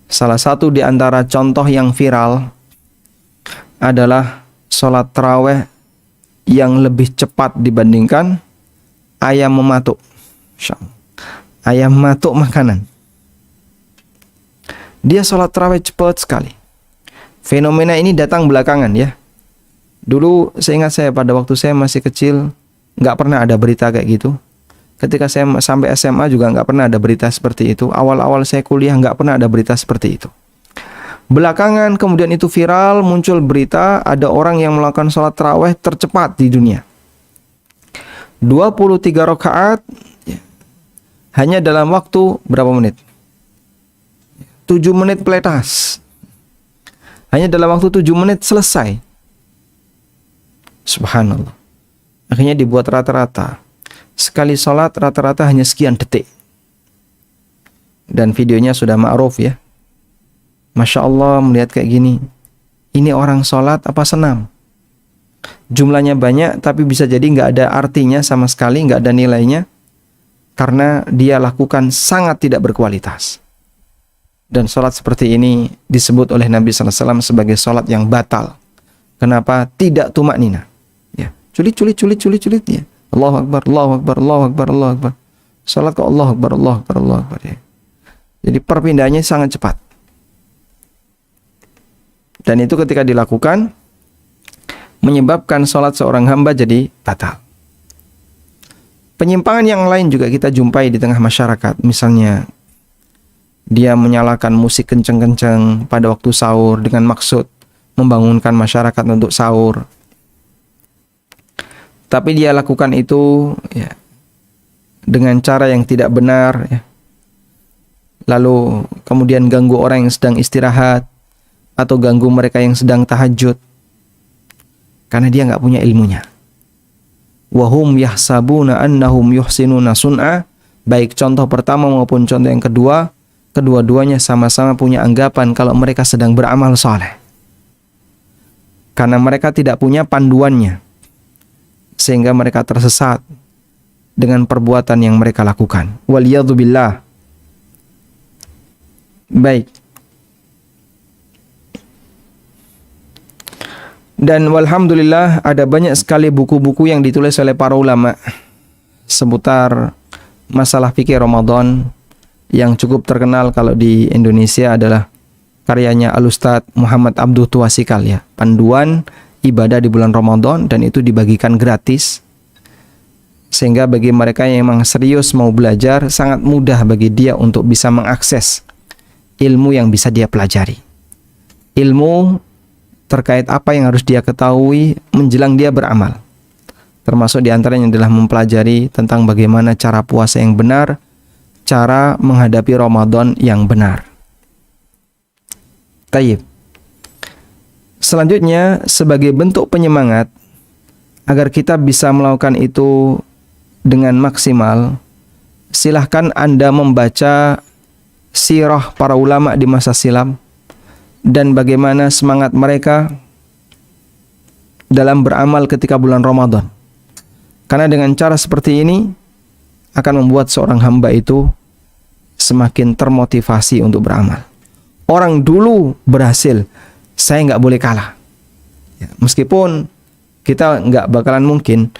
Salah satu di antara contoh yang viral adalah sholat tarawih yang lebih cepat dibandingkan ayam mematuk. Ayam mematuk makanan. Dia sholat tarawih cepat sekali. Fenomena ini datang belakangan ya. Dulu seingat saya pada waktu saya masih kecil, nggak pernah ada berita kayak gitu. Ketika saya sampai SMA juga nggak pernah ada berita seperti itu. Awal-awal saya kuliah nggak pernah ada berita seperti itu. Belakangan kemudian itu viral, muncul berita ada orang yang melakukan sholat tarawih tercepat di dunia. 23 rakaat hanya dalam waktu berapa menit? 7 menit peletas. Hanya dalam waktu 7 menit selesai. Subhanallah. Akhirnya dibuat rata-rata. Sekali sholat rata-rata hanya sekian detik. Dan videonya sudah ma'ruf ya. Masya Allah melihat kayak gini. Ini orang sholat apa senam? Jumlahnya banyak tapi bisa jadi nggak ada artinya sama sekali, nggak ada nilainya. Karena dia lakukan sangat tidak berkualitas. Dan sholat seperti ini disebut oleh Nabi SAW sebagai sholat yang batal. Kenapa? Tidak tumak nina. Ya. Culit ya. Allahu Akbar, Allahu Akbar, Allahu Akbar, Allahu Akbar. Salat ke Allahu Akbar, Allahu Akbar, Allahu Akbar ya. Jadi perpindahannya sangat cepat. Dan itu ketika dilakukan menyebabkan salat seorang hamba jadi batal. Penyimpangan yang lain juga kita jumpai di tengah masyarakat. Misalnya dia menyalakan musik kenceng-kenceng pada waktu sahur dengan maksud membangunkan masyarakat untuk sahur. Tapi dia lakukan itu ya, dengan cara yang tidak benar ya. Lalu kemudian ganggu orang yang sedang istirahat atau ganggu mereka yang sedang tahajud karena dia nggak punya ilmunya. Wahum yahsabuna annahum yuhsinuna sun'a. Baik contoh pertama maupun contoh yang kedua, kedua-duanya sama-sama punya anggapan kalau mereka sedang beramal soleh. Karena mereka tidak punya panduannya, sehingga mereka tersesat dengan perbuatan yang mereka lakukan. Waliyadzubillah. Baik. Dan walhamdulillah ada banyak sekali buku-buku yang ditulis oleh para ulama seputar masalah fikih Ramadan. Yang cukup terkenal kalau di Indonesia adalah karyanya Al-Ustadz Muhammad Abduh Tuasikal, ya, panduan ibadah di bulan Ramadan, dan itu dibagikan gratis. Sehingga bagi mereka yang memang serius mau belajar, sangat mudah bagi dia untuk bisa mengakses ilmu yang bisa dia pelajari. Ilmu terkait apa yang harus dia ketahui menjelang dia beramal. Termasuk diantaranya adalah mempelajari tentang bagaimana cara puasa yang benar, cara menghadapi Ramadan yang benar. Tayyib. Selanjutnya, sebagai bentuk penyemangat agar kita bisa melakukan itu dengan maksimal, silahkan Anda membaca sirah para ulama di masa silam dan bagaimana semangat mereka dalam beramal ketika bulan Ramadan. Karena dengan cara seperti ini akan membuat seorang hamba itu semakin termotivasi untuk beramal. Orang dulu berhasil, saya nggak boleh kalah. Ya, meskipun kita nggak bakalan mungkin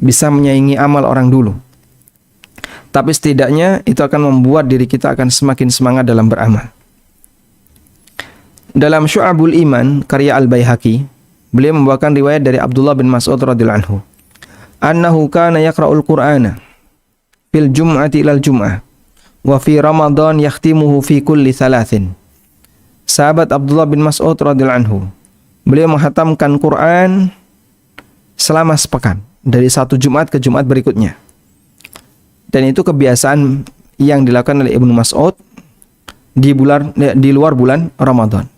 bisa menyaingi amal orang dulu, tapi setidaknya itu akan membuat diri kita akan semakin semangat dalam beramal. Dalam Syu'abul Iman karya Al-Baihaqi, beliau membawakan riwayat dari Abdullah bin Mas'ud radhiyallahu anhu, annahu kana yaqra'ul Qur'ana fil jum'ati ilal jum'ah wa fi Ramadan yakhtimuhu fi kulli thalathin. Sahabat Abdullah bin Mas'ud radhiyallahu anhu, beliau menghatamkan Quran selama sepekan, dari satu Jumat ke Jumat berikutnya. Dan itu kebiasaan yang dilakukan oleh Ibnu Mas'ud di luar bulan Ramadan.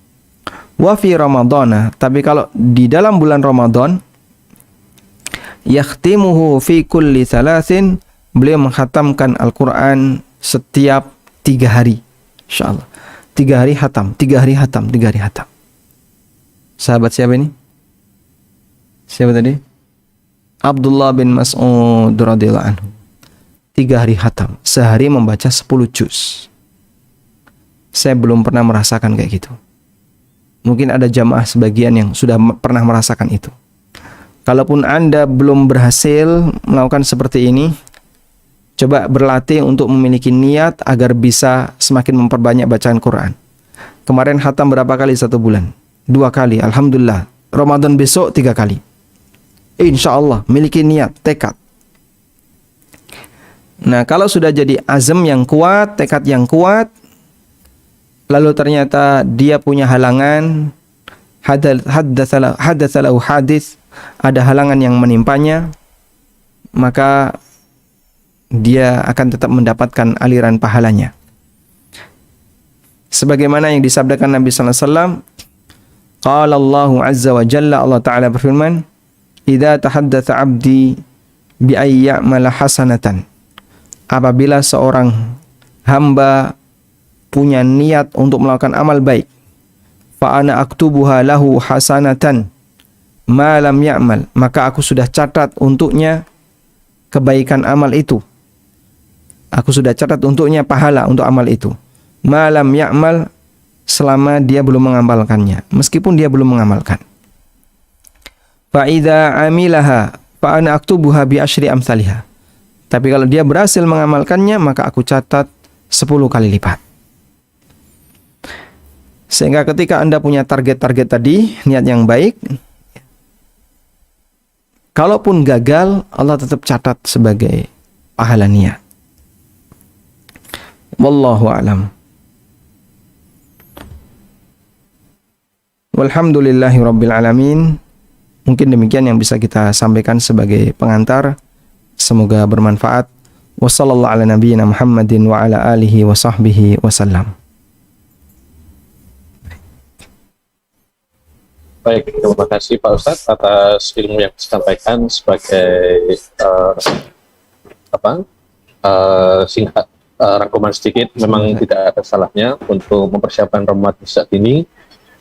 Wa fi Ramadana, tapi kalau di dalam bulan Ramadan, yakhtimuhu fi kulli thalathin, beliau menghatamkan Al-Quran setiap 3 hari. InsyaAllah 3 hari hatam, 3 hari hatam, 3 hari hatam. Sahabat siapa ini? Siapa tadi? Abdullah bin Mas'ud radhiyallahu anhu. 3 hari hatam, sehari membaca 10 juz. Saya belum pernah merasakan kayak gitu. Mungkin ada jamaah sebagian yang sudah pernah merasakan itu. Kalaupun Anda belum berhasil melakukan seperti ini, coba berlatih untuk memiliki niat agar bisa semakin memperbanyak bacaan Quran. Kemarin khatam berapa kali 1 bulan? 2 kali, alhamdulillah. Ramadan besok 3 kali. Insya Allah, miliki niat, tekad. Nah, kalau sudah jadi azam yang kuat, tekad yang kuat, lalu ternyata dia punya halangan, hadatsalahu hadis, ada halangan yang menimpanya, maka dia akan tetap mendapatkan aliran pahalanya. Sebagaimana yang disabdakan Nabi sallallahu alaihi wasallam, qala Allahu azza wa jalla, Allah taala berfirman, "Idza tahaddatsa 'abdi bi ay ya'mala hasanatan." Apabila seorang hamba punya niat untuk melakukan amal baik, fa ana aktubuha lahu hasanatan ma lam ya'mal, maka aku sudah catat untuknya kebaikan amal itu. Aku sudah catat untuknya pahala untuk amal itu. Ma lam ya'mal, selama dia belum mengamalkannya, meskipun dia belum mengamalkan. Fa idza amilaha fa ana aktubuha bi asyri amsalha. Tapi kalau dia berhasil mengamalkannya, maka aku catat 10 kali lipat. Sehingga ketika Anda punya target-target tadi, niat yang baik, kalaupun gagal, Allah tetap catat sebagai pahala niat. Wallahu a'lam. Walhamdulillahi rabbil alamin. Mungkin demikian yang bisa kita sampaikan sebagai pengantar. Semoga bermanfaat. Wassallallahu ala nabiyyina Muhammadin wa ala alihi wa sahbihi wasallam. Baik, terima kasih Pak Ustadz atas ilmu yang disampaikan sebagai singkat rangkuman sedikit, memang tidak ada salahnya untuk mempersiapkan Ramadan saat ini,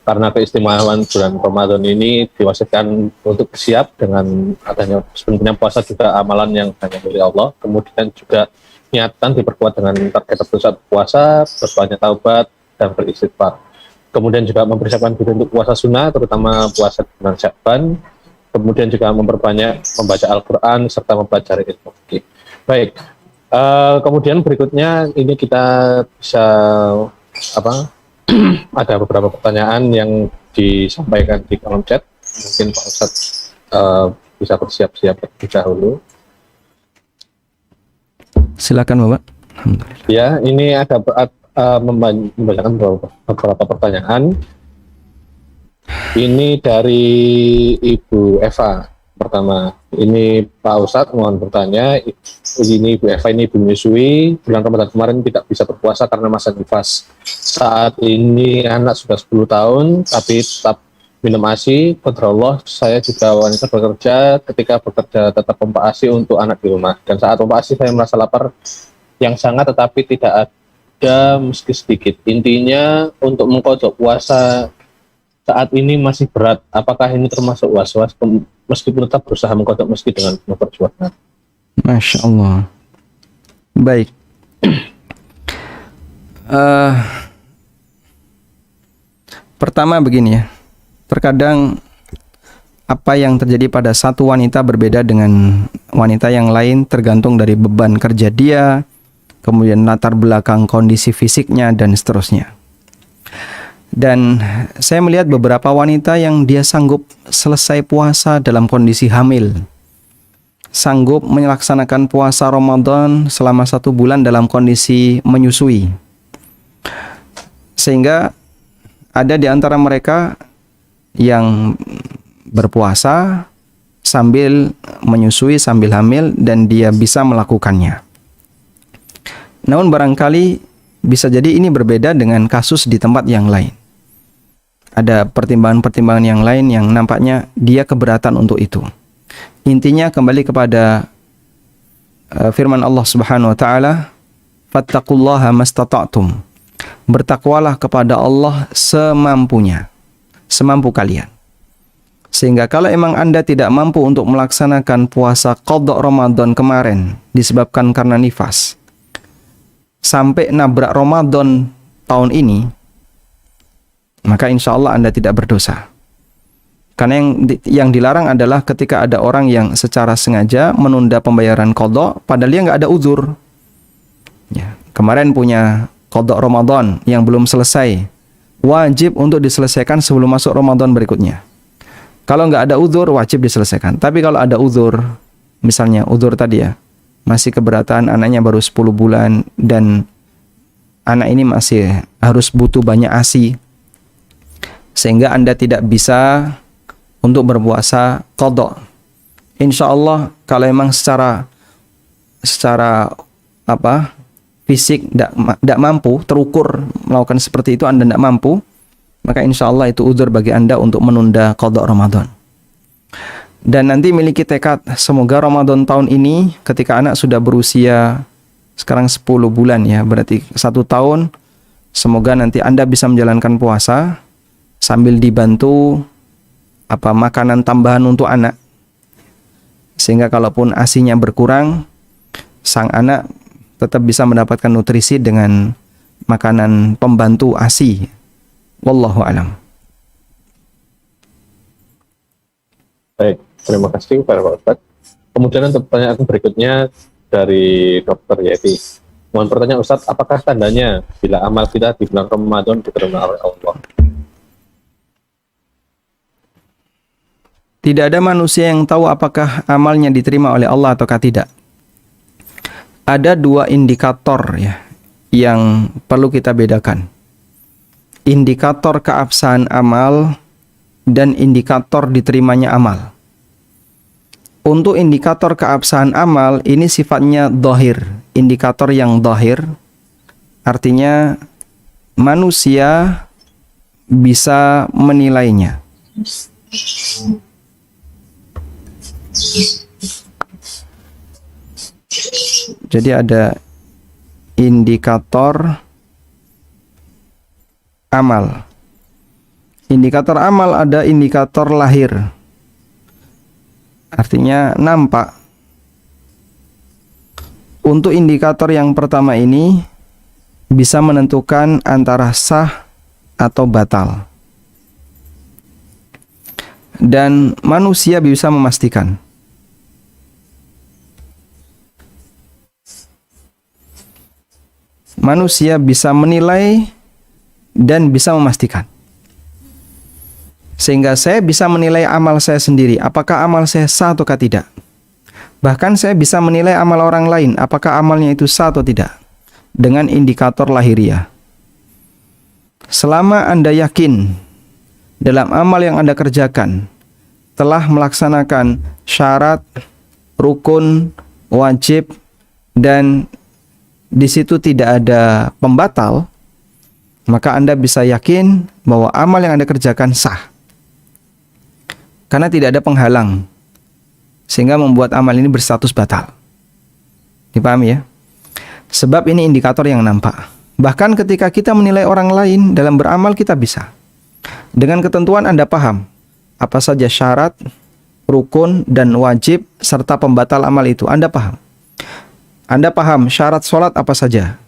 karena keistimewaan bulan Ramadan ini diwasiatkan untuk siap dengan adanya sebenarnya puasa juga amalan yang hanya dari Allah, kemudian juga niatan diperkuat dengan target tertentu saat puasa, berbanyak taubat dan beristighfar. Kemudian juga mempersiapkan diri untuk puasa sunnah, terutama puasa bulan Sya'ban. Kemudian juga memperbanyak membaca Al-Quran serta mempelajari ilmu fikih. Baik, kemudian berikutnya ini kita bisa apa? Ada beberapa pertanyaan yang disampaikan di kolom chat. Mungkin Pak Ustadz bisa bersiap-siap terlebih dahulu. Silakan Bapak. Alhamdulillah. Ya, ini ada membacakan beberapa pertanyaan. Ini dari Ibu Eva. Pertama, ini Pak Ustadz mohon bertanya, ini Ibu Eva ini ibu menyusui, bulan Ramadan kemarin tidak bisa berpuasa karena masa nifas. Saat ini anak sudah 10 tahun, tapi tetap minum ASI. Qadar Allah, saya juga wanita bekerja, ketika bekerja tetap pompa ASI untuk anak di rumah. Dan saat pompa ASI saya merasa lapar yang sangat, tetapi tidak ada meski sedikit. Intinya untuk mengkodok puasa saat ini masih berat. Apakah ini termasuk was-was meskipun tetap berusaha mengkodok meski dengan penuh perjuangan? Masya Allah. Baik. Pertama begini ya. Terkadang apa yang terjadi pada satu wanita berbeda dengan wanita yang lain tergantung dari beban kerja dia, kemudian latar belakang kondisi fisiknya dan seterusnya. Dan saya melihat beberapa wanita yang dia sanggup selesai puasa dalam kondisi hamil, sanggup melaksanakan puasa Ramadan selama 1 bulan dalam kondisi menyusui. Sehingga ada di antara mereka yang berpuasa sambil menyusui, sambil hamil, dan dia bisa melakukannya. Namun barangkali bisa jadi ini berbeda dengan kasus di tempat yang lain. Ada pertimbangan-pertimbangan yang lain yang nampaknya dia keberatan untuk itu. Intinya kembali kepada firman Allah Subhanahu wa taala, "Fattaqullaha mastata'tum." Bertakwalah kepada Allah semampunya, semampu kalian. Sehingga kalau emang Anda tidak mampu untuk melaksanakan puasa qadha Ramadan kemarin disebabkan karena nifas, sampai nabrak Ramadan tahun ini, maka insya Allah Anda tidak berdosa. Karena yang dilarang adalah ketika ada orang yang secara sengaja menunda pembayaran qadha padahal dia nggak ada uzur. Ya, kemarin punya qadha Ramadan yang belum selesai, wajib untuk diselesaikan sebelum masuk Ramadan berikutnya. Kalau nggak ada uzur, wajib diselesaikan. Tapi kalau ada uzur, misalnya uzur tadi ya, masih keberatan, anaknya baru 10 bulan, dan anak ini masih harus butuh banyak ASI, sehingga Anda tidak bisa untuk berpuasa qadha. Insya Allah kalau memang secara fisik tidak mampu, terukur melakukan seperti itu, Anda tidak mampu, maka insya Allah itu uzur bagi Anda untuk menunda qadha Ramadan. Dan nanti miliki tekad, semoga Ramadan tahun ini ketika anak sudah berusia sekarang 10 bulan ya, berarti 1 tahun, semoga nanti Anda bisa menjalankan puasa sambil dibantu makanan tambahan untuk anak, sehingga kalaupun ASINya berkurang, sang anak tetap bisa mendapatkan nutrisi dengan makanan pembantu ASI. Wallahu alam. Baik, terima kasih kepada Pak Ustadz. Kemudian untuk pertanyaan berikutnya dari Dr. Yeti. Mohon bertanya Ustadz, apakah tandanya bila amal kita di bulan Ramadan diterima oleh Allah? Tidak ada manusia yang tahu apakah amalnya diterima oleh Allah ataukah tidak. Ada 2 indikator ya yang perlu kita bedakan. Indikator keabsahan amal dan indikator diterimanya amal. Untuk indikator keabsahan amal ini sifatnya dhahir, indikator yang dhahir, artinya manusia bisa menilainya. Jadi ada indikator amal. Indikator amal ada indikator lahir. Artinya nampak. Untuk indikator yang pertama ini bisa menentukan antara sah atau batal. Dan manusia bisa memastikan. Manusia bisa menilai dan bisa memastikan. Sehingga saya bisa menilai amal saya sendiri, apakah amal saya sah atau tidak. Bahkan saya bisa menilai amal orang lain, apakah amalnya itu sah atau tidak, dengan indikator lahiriah. Selama Anda yakin dalam amal yang Anda kerjakan telah melaksanakan syarat, rukun, wajib, dan di situ tidak ada pembatal, maka Anda bisa yakin bahwa amal yang Anda kerjakan sah. Karena tidak ada penghalang sehingga membuat amal ini berstatus batal. Dipahami ya? Sebab ini indikator yang nampak. Bahkan ketika kita menilai orang lain dalam beramal, kita bisa. Dengan ketentuan Anda paham apa saja syarat, rukun, dan wajib serta pembatal amal itu. Anda paham. Anda paham syarat sholat apa saja,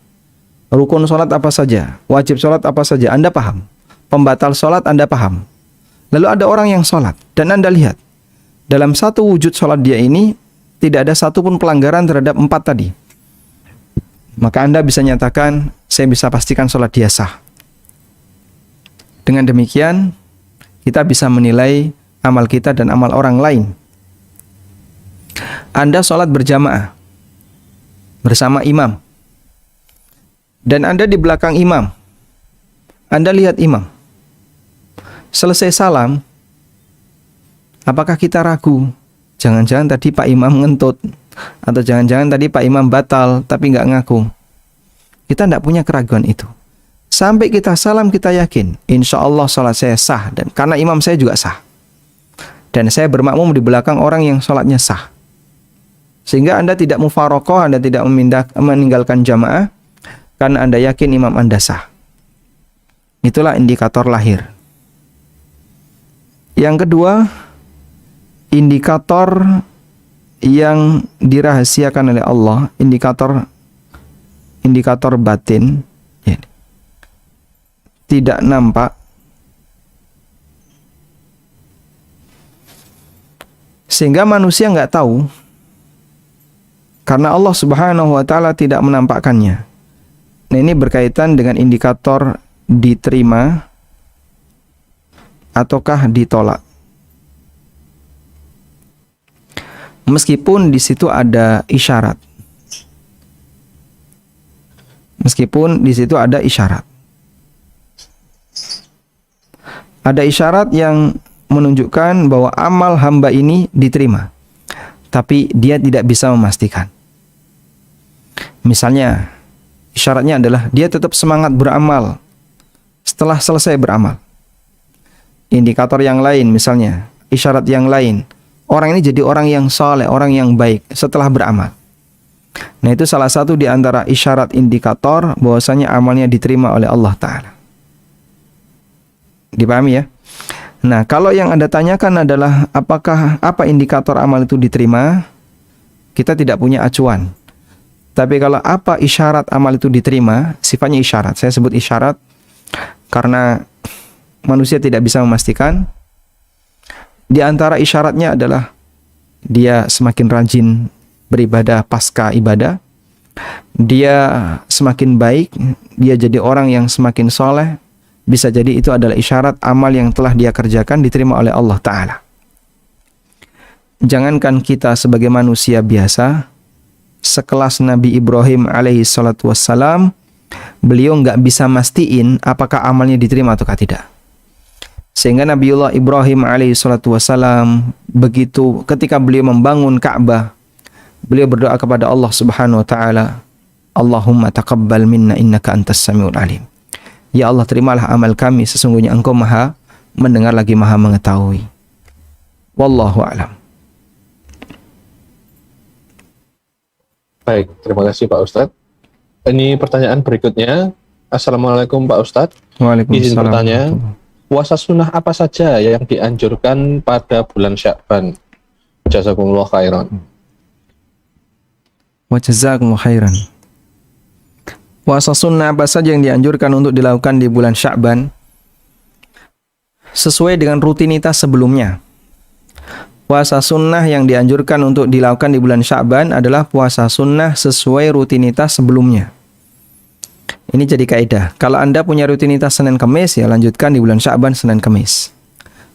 rukun sholat apa saja, wajib sholat apa saja. Anda paham. Pembatal sholat Anda paham. Lalu ada orang yang sholat dan Anda lihat dalam satu wujud sholat dia ini tidak ada satupun pelanggaran terhadap 4 tadi. Maka Anda bisa nyatakan, saya bisa pastikan sholat dia sah. Dengan demikian, kita bisa menilai amal kita dan amal orang lain. Anda sholat berjamaah bersama imam. Dan Anda di belakang imam. Anda lihat imam. Selesai salam, apakah kita ragu? Jangan-jangan tadi Pak Imam ngentut. Atau jangan-jangan tadi Pak Imam batal tapi nggak ngaku. Kita tidak punya keraguan itu. Sampai kita salam kita yakin, insya Allah sholat saya sah. Dan karena imam saya juga sah. Dan saya bermakmum di belakang orang yang sholatnya sah. Sehingga Anda tidak mufaroqah, Anda tidak meninggalkan jamaah. Karena Anda yakin imam Anda sah. Itulah indikator lahir. Yang kedua, indikator yang dirahasiakan oleh Allah, indikator batin, ya, tidak nampak, sehingga manusia nggak tahu, karena Allah Subhanahu wa Ta'ala tidak menampakkannya. Nah, ini berkaitan dengan indikator diterima ataukah ditolak. Meskipun di situ ada isyarat. Meskipun di situ ada isyarat. Ada isyarat yang menunjukkan bahwa amal hamba ini diterima. Tapi dia tidak bisa memastikan. Misalnya, isyaratnya adalah dia tetap semangat beramal setelah selesai beramal. Indikator yang lain misalnya, isyarat yang lain, orang ini jadi orang yang saleh, orang yang baik setelah beramal. Nah, itu salah satu di antara isyarat indikator bahwasanya amalnya diterima oleh Allah Ta'ala. Dipahami ya? Nah, kalau yang Anda tanyakan adalah apa indikator amal itu diterima, kita tidak punya acuan. Tapi kalau apa isyarat amal itu diterima, sifatnya isyarat. Saya sebut isyarat karena manusia tidak bisa memastikan. Di antara isyaratnya adalah dia semakin rajin beribadah pasca ibadah, dia semakin baik, dia jadi orang yang semakin soleh. Bisa jadi itu adalah isyarat amal yang telah dia kerjakan diterima oleh Allah Ta'ala. Jangankan kita sebagai manusia biasa, sekelas Nabi Ibrahim alaihi salatu wassalam, beliau nggak bisa mastiin apakah amalnya diterima atau tidak. Sehingga Nabiullah Ibrahim alaihi salatu wassalam, begitu ketika beliau membangun Ka'bah, beliau berdoa kepada Allah Subhanahu wa Ta'ala, Allahumma taqabbal minna innaka antas samiul alim. Ya Allah, terimalah amal kami, sesungguhnya Engkau Maha mendengar lagi Maha mengetahui. Wallahu a'lam. Baik, terima kasih Pak Ustadz. Ini pertanyaan berikutnya. Assalamualaikum Pak Ustadz. Izin Waalaikumsalam. bertanya, puasa sunnah apa saja yang dianjurkan pada bulan Sya'ban? Jazakumullah khairan. Wa jazakumullah khairan. Puasa sunnah apa saja yang dianjurkan untuk dilakukan di bulan Sya'ban? Sesuai dengan rutinitas sebelumnya. Puasa sunnah yang dianjurkan untuk dilakukan di bulan Sya'ban adalah puasa sunnah sesuai rutinitas sebelumnya. Ini jadi kaidah. Kalau Anda punya rutinitas Senin Kamis, ya lanjutkan di bulan Sya'ban Senin Kamis.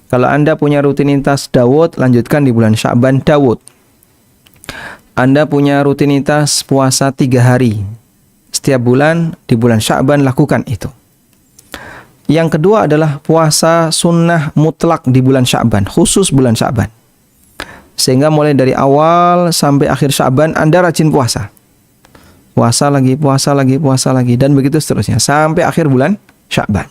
Kalau Anda punya rutinitas Daud, lanjutkan di bulan Sya'ban Daud. Anda punya rutinitas puasa 3 hari. Setiap bulan, di bulan Sya'ban lakukan itu. Yang kedua adalah puasa sunnah mutlak di bulan Sya'ban, khusus bulan Sya'ban. Sehingga mulai dari awal sampai akhir Sya'ban Anda rajin puasa. Puasa lagi, puasa lagi, puasa lagi, dan begitu seterusnya sampai akhir bulan Sya'ban.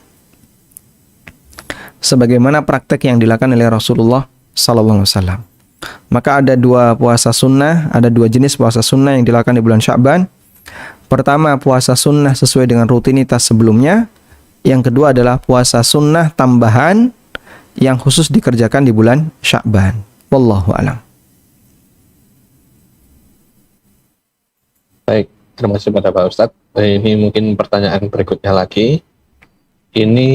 Sebagaimana praktek yang dilakukan oleh Rasulullah sallallahu alaihi wasallam. Maka ada 2 puasa sunnah, ada 2 jenis puasa sunnah yang dilakukan di bulan Sya'ban. Pertama, puasa sunnah sesuai dengan rutinitas sebelumnya. Yang kedua adalah puasa sunnah tambahan yang khusus dikerjakan di bulan Sya'ban. Wallahu a'lam. Baik, terima kasih pada Pak Ustadz. Ini mungkin pertanyaan berikutnya lagi. Ini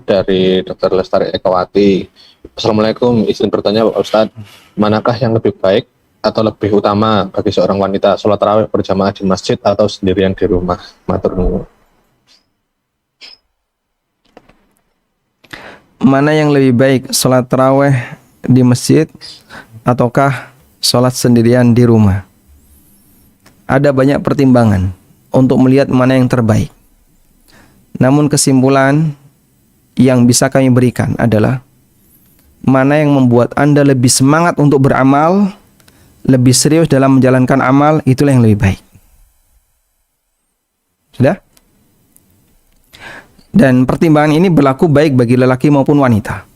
dari Dr. Lestari Ekawati. Assalamualaikum, izin bertanya Pak Ustadz, manakah yang lebih baik atau lebih utama bagi seorang wanita, sholat tarawih berjamaah di masjid atau sendirian di rumah? Matur nuwun. Mana yang lebih baik, sholat tarawih di masjid ataukah sholat sendirian di rumah? Ada banyak pertimbangan untuk melihat mana yang terbaik. Namun kesimpulan yang bisa kami berikan adalah mana yang membuat Anda lebih semangat untuk beramal, lebih serius dalam menjalankan amal, itulah yang lebih baik. Sudah? Dan pertimbangan ini berlaku baik bagi lelaki maupun wanita.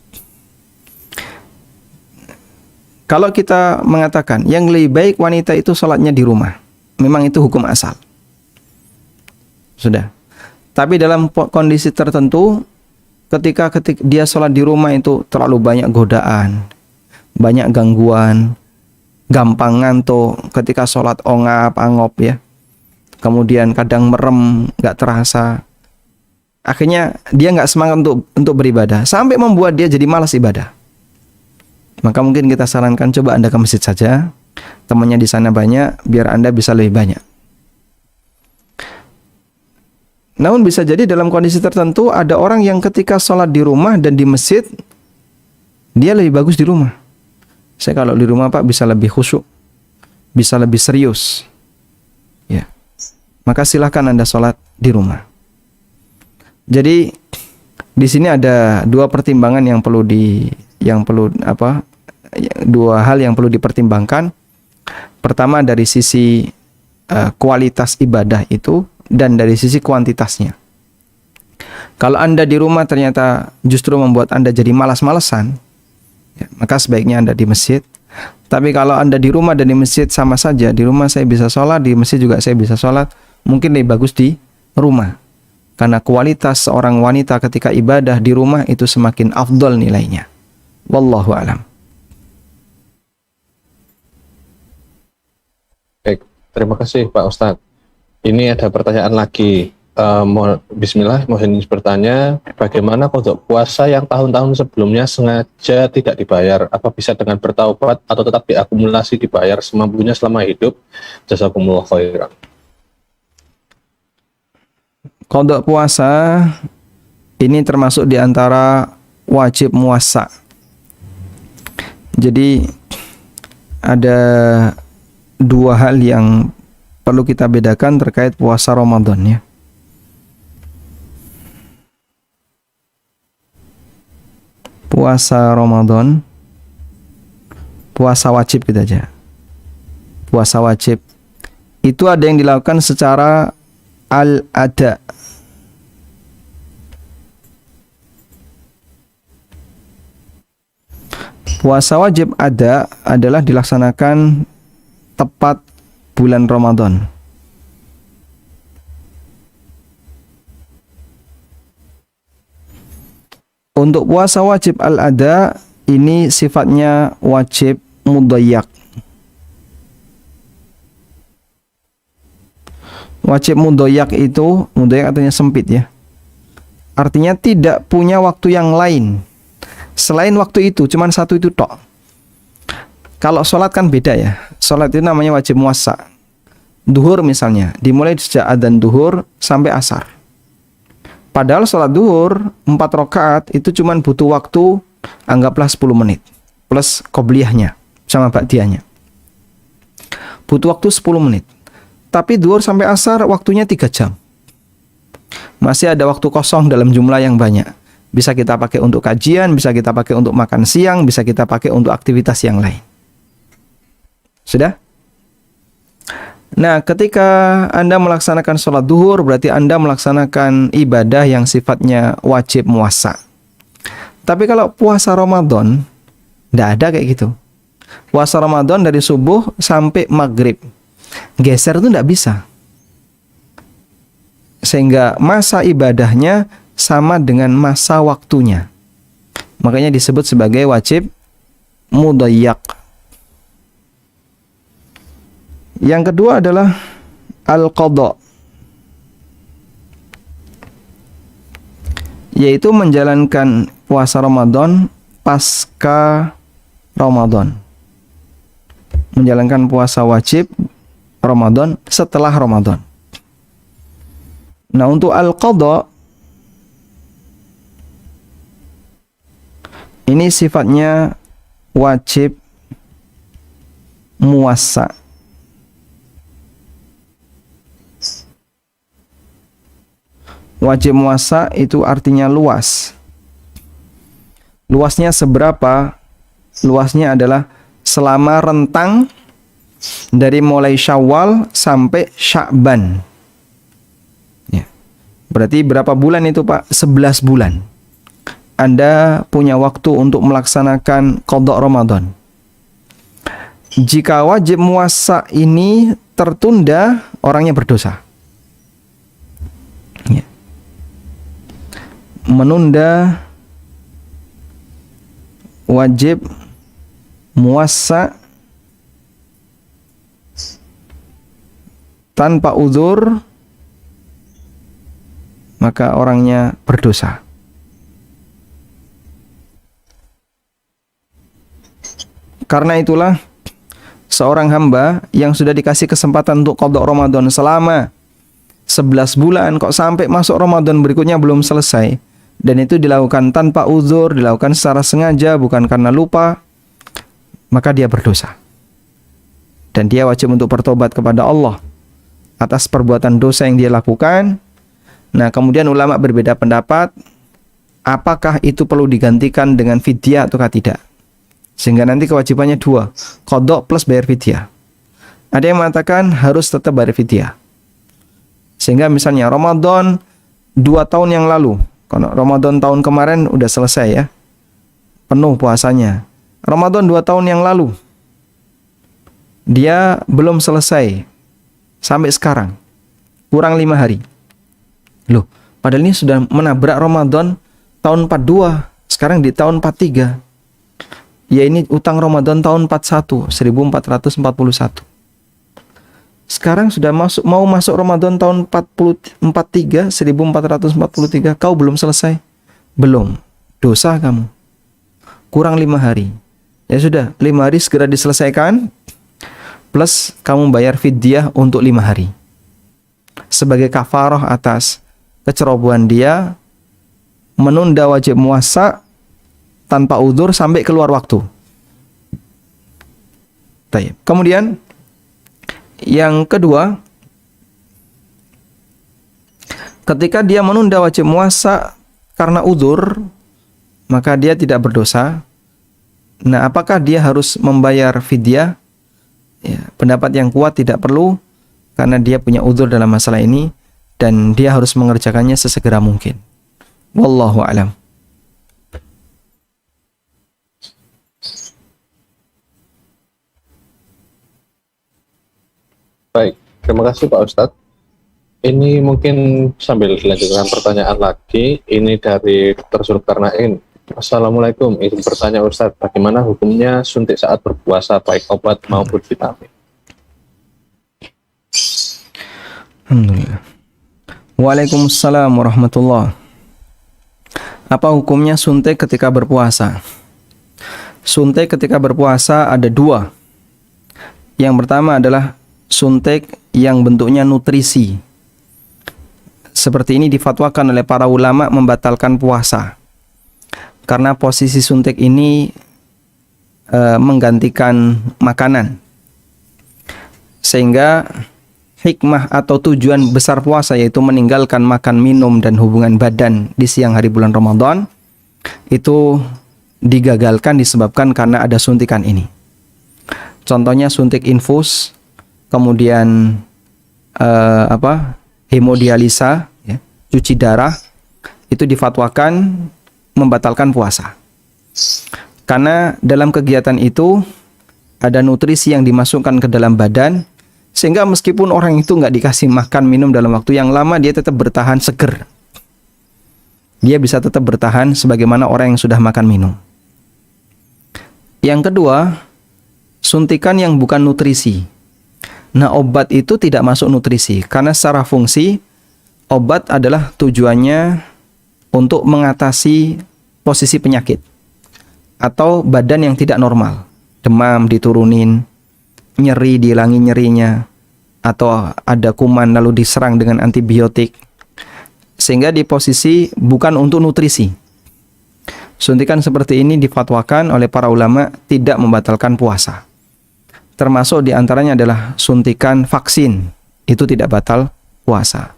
Kalau kita mengatakan yang lebih baik wanita itu sholatnya di rumah, memang itu hukum asal. Sudah. Tapi dalam kondisi tertentu, ketika dia sholat di rumah itu terlalu banyak godaan, banyak gangguan, gampang ngantuk, ketika sholat ongap-angop ya. Kemudian kadang merem, nggak terasa. Akhirnya dia nggak semangat untuk beribadah, sampai membuat dia jadi malas ibadah. Maka mungkin kita sarankan coba Anda ke masjid saja, temannya di sana banyak, biar Anda bisa lebih banyak. Namun bisa jadi dalam kondisi tertentu ada orang yang ketika sholat di rumah dan di masjid, dia lebih bagus di rumah. Saya kalau di rumah Pak bisa lebih khusyuk, bisa lebih serius. Ya, maka silahkan Anda sholat di rumah. Jadi di sini ada 2 pertimbangan dua hal yang perlu dipertimbangkan. Pertama dari sisi kualitas ibadah itu dan dari sisi kuantitasnya. Kalau Anda di rumah ternyata justru membuat Anda jadi malas-malesan, ya, maka sebaiknya Anda di masjid. Tapi kalau Anda di rumah dan di masjid sama saja, di rumah saya bisa sholat, di masjid juga saya bisa sholat, mungkin lebih bagus di rumah. Karena kualitas seorang wanita ketika ibadah di rumah itu semakin afdol nilainya. Wallahu a'lam. Baik, terima kasih Pak Ustadz. Ini ada pertanyaan lagi. Bismillah, mohon bertanya, bagaimana kodok puasa yang tahun-tahun sebelumnya sengaja tidak dibayar? Apa bisa dengan bertaubat atau tetap diakumulasi dibayar semampunya selama hidup? Jazakumullah khairan. Qadha puasa ini termasuk di antara wajib muasa. Jadi ada 2 hal yang perlu kita bedakan terkait puasa Ramadan ya. Puasa Ramadan, puasa wajib kita aja. Puasa wajib itu ada yang dilakukan secara al-ada. Puasa wajib ada adalah dilaksanakan tepat bulan Ramadan. Untuk puasa wajib al-ada ini sifatnya wajib mudayyak. Wajib mudayyak itu, mudayyak artinya sempit ya. Artinya tidak punya waktu yang lain selain waktu itu, cuman satu itu tok. Kalau sholat kan beda ya. Sholat itu namanya wajib muwassa. Duhur misalnya, dimulai sejak adzan duhur sampai asar. Padahal sholat duhur 4 rakaat itu cuman butuh waktu anggaplah 10 menit plus qobliyahnya sama ba'diyahnya. Butuh waktu 10 menit. Tapi duhur sampai asar waktunya 3 jam. Masih ada waktu kosong dalam jumlah yang banyak. Bisa kita pakai untuk kajian, bisa kita pakai untuk makan siang, bisa kita pakai untuk aktivitas yang lain. Sudah? Nah, ketika Anda melaksanakan sholat duhur, berarti Anda melaksanakan ibadah yang sifatnya wajib muwassa. Tapi kalau puasa Ramadan, tidak ada kayak gitu. Puasa Ramadan dari subuh sampai maghrib. Geser itu tidak bisa. Sehingga masa ibadahnya sama dengan masa waktunya. Makanya disebut sebagai wajib mudayyak. Yang kedua adalah al-qadha, yaitu menjalankan puasa Ramadan pasca Ramadan. Menjalankan puasa wajib Ramadan setelah Ramadan. Nah, untuk al-qadha ini sifatnya wajib muwassa. Wajib muwassa itu artinya luas. Luasnya seberapa? Luasnya adalah selama rentang dari mulai Syawal sampai Sya'ban. Ya. Berarti berapa bulan itu, Pak? 11 bulan. Anda punya waktu untuk melaksanakan qadha Ramadan. Jika wajib muwassa ini tertunda, orangnya berdosa. Ya. Menunda wajib muwassa tanpa uzur, maka orangnya berdosa. Karena itulah seorang hamba yang sudah dikasih kesempatan untuk qadha Ramadan selama 11 bulan kok sampai masuk Ramadan berikutnya belum selesai, dan itu dilakukan tanpa uzur, dilakukan secara sengaja bukan karena lupa, maka dia berdosa. Dan dia wajib untuk bertobat kepada Allah atas perbuatan dosa yang dia lakukan. Nah, kemudian ulama berbeda pendapat apakah itu perlu digantikan dengan fidyah ataukah tidak. Sehingga nanti kewajibannya dua, qadha plus bayar fidyah. Ada yang mengatakan harus tetap bayar fidyah. Sehingga misalnya Ramadan 2 tahun yang lalu, kalau Ramadan tahun kemarin udah selesai ya, penuh puasanya. Ramadan 2 tahun yang lalu, dia belum selesai sampai sekarang, kurang 5 hari. Loh, padahal ini sudah menabrak Ramadan tahun 42, sekarang di tahun 43. Ya, ini utang Ramadan tahun 41, 1441. Sekarang sudah mau masuk Ramadan tahun 43, 1443, kau belum selesai? Belum. Dosa kamu. Kurang 5 hari. Ya sudah, 5 hari segera diselesaikan, plus kamu bayar fidyah untuk 5 hari. Sebagai kafarah atas kecerobohan dia menunda wajib muwassa tanpa uzur sampai keluar waktu. Baik. Kemudian yang kedua, ketika dia menunda wajib muwassa karena uzur, maka dia tidak berdosa. Nah, apakah dia harus membayar fidyah? Ya, pendapat yang kuat tidak perlu, karena dia punya uzur dalam masalah ini dan dia harus mengerjakannya sesegera mungkin. Wallahu a'lam. Baik, terima kasih Pak Ustadz. Ini mungkin sambil dilanjutkan pertanyaan lagi. Ini dari Dr. Zulkarnain. Assalamualaikum. Izin bertanya Ustadz, bagaimana hukumnya suntik saat berpuasa, baik obat maupun vitamin? Alhamdulillah. Waalaikumsalam warahmatullah. Apa hukumnya suntik ketika berpuasa? Suntik ketika berpuasa ada dua. Yang pertama adalah suntik yang bentuknya nutrisi. Seperti ini difatwakan oleh para ulama membatalkan puasa. Karena posisi suntik ini menggantikan makanan. Sehingga hikmah atau tujuan besar puasa yaitu meninggalkan makan, minum, dan hubungan badan di siang hari bulan Ramadan itu digagalkan disebabkan karena ada suntikan ini. Contohnya suntik infus, kemudian hemodialisa, ya, cuci darah, itu difatwakan membatalkan puasa. Karena dalam kegiatan itu ada nutrisi yang dimasukkan ke dalam badan, sehingga meskipun orang itu nggak dikasih makan minum dalam waktu yang lama, dia tetap bertahan seger. Dia bisa tetap bertahan sebagaimana orang yang sudah makan minum. Yang kedua, suntikan yang bukan nutrisi. Nah, obat itu tidak masuk nutrisi karena secara fungsi obat adalah tujuannya untuk mengatasi posisi penyakit atau badan yang tidak normal. Demam diturunin, nyeri dihilangi nyerinya, atau ada kuman lalu diserang dengan antibiotik. Sehingga di posisi bukan untuk nutrisi. Suntikan seperti ini difatwakan oleh para ulama tidak membatalkan puasa. Termasuk diantaranya adalah suntikan vaksin. Itu tidak batal puasa.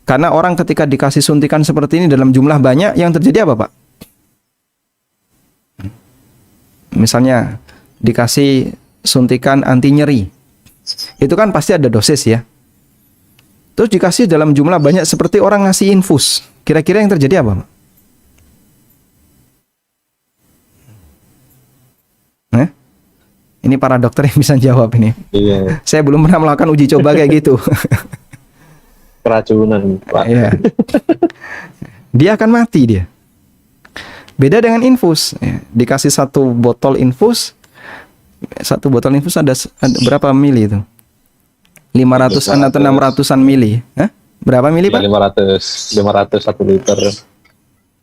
Karena orang ketika dikasih suntikan seperti ini dalam jumlah banyak, yang terjadi apa, Pak? Misalnya dikasih suntikan anti nyeri. Itu kan pasti ada dosis ya. Terus dikasih dalam jumlah banyak seperti orang ngasih infus. Kira-kira yang terjadi apa, Pak? Ini para dokter yang bisa jawab ini. Iya. Saya belum pernah melakukan uji coba kayak gitu. Keracunan, Pak. Iya. Dia akan mati dia. Beda dengan infus. Ya, dikasih satu botol infus ada berapa mili itu? 500-an atau 600-an mili. Hah? Berapa mili, Pak? 500 1 liter.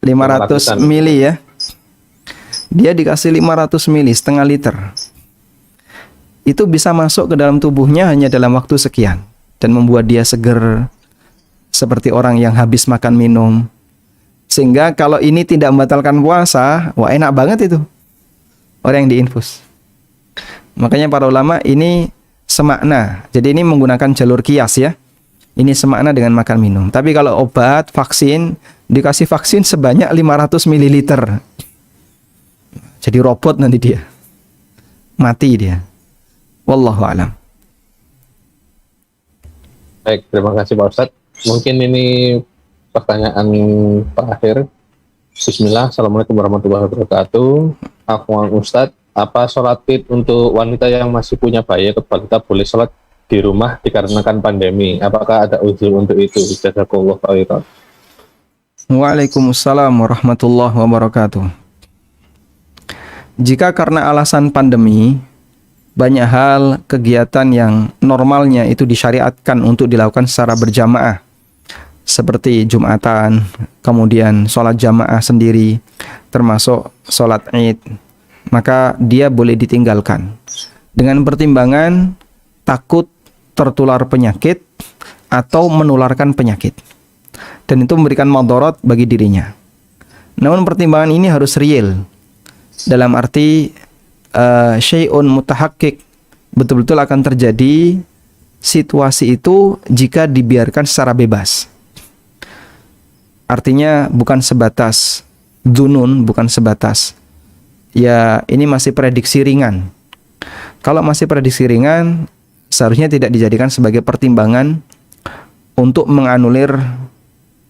500 mili ya. Dia dikasih 500 mili, setengah liter. Itu bisa masuk ke dalam tubuhnya hanya dalam waktu sekian dan membuat dia seger seperti orang yang habis makan minum. Sehingga kalau ini tidak membatalkan puasa, wah enak banget itu orang yang diinfus. Makanya para ulama ini semakna. Jadi ini menggunakan jalur kias ya. Ini semakna dengan makan minum. Tapi kalau obat, vaksin, dikasih vaksin sebanyak 500 ml. Jadi robot nanti dia. Mati dia. Wallahu a'lam. Baik, terima kasih Pak Ustadz. Mungkin ini pertanyaan terakhir. Bismillah, Assalamualaikum warahmatullahi wabarakatuh. Afwan Ustadz, apa sholat id untuk wanita yang masih punya bayi atau balita boleh sholat di rumah dikarenakan pandemi? Apakah ada uzur untuk itu? Jazakallah khairan. Waalaikumsalam warahmatullahi wabarakatuh. Jika karena alasan pandemi, banyak hal kegiatan yang normalnya itu disyariatkan untuk dilakukan secara berjamaah, seperti Jumatan, kemudian sholat jamaah sendiri, termasuk sholat id, maka dia boleh ditinggalkan dengan pertimbangan takut tertular penyakit atau menularkan penyakit, dan itu memberikan madarat bagi dirinya. Namun pertimbangan ini harus real, dalam arti syai'un mutahakkik, betul-betul akan terjadi situasi itu jika dibiarkan secara bebas. Artinya bukan sebatas dunun, bukan sebatas ya ini masih prediksi ringan. Kalau masih prediksi ringan, seharusnya tidak dijadikan sebagai pertimbangan untuk menganulir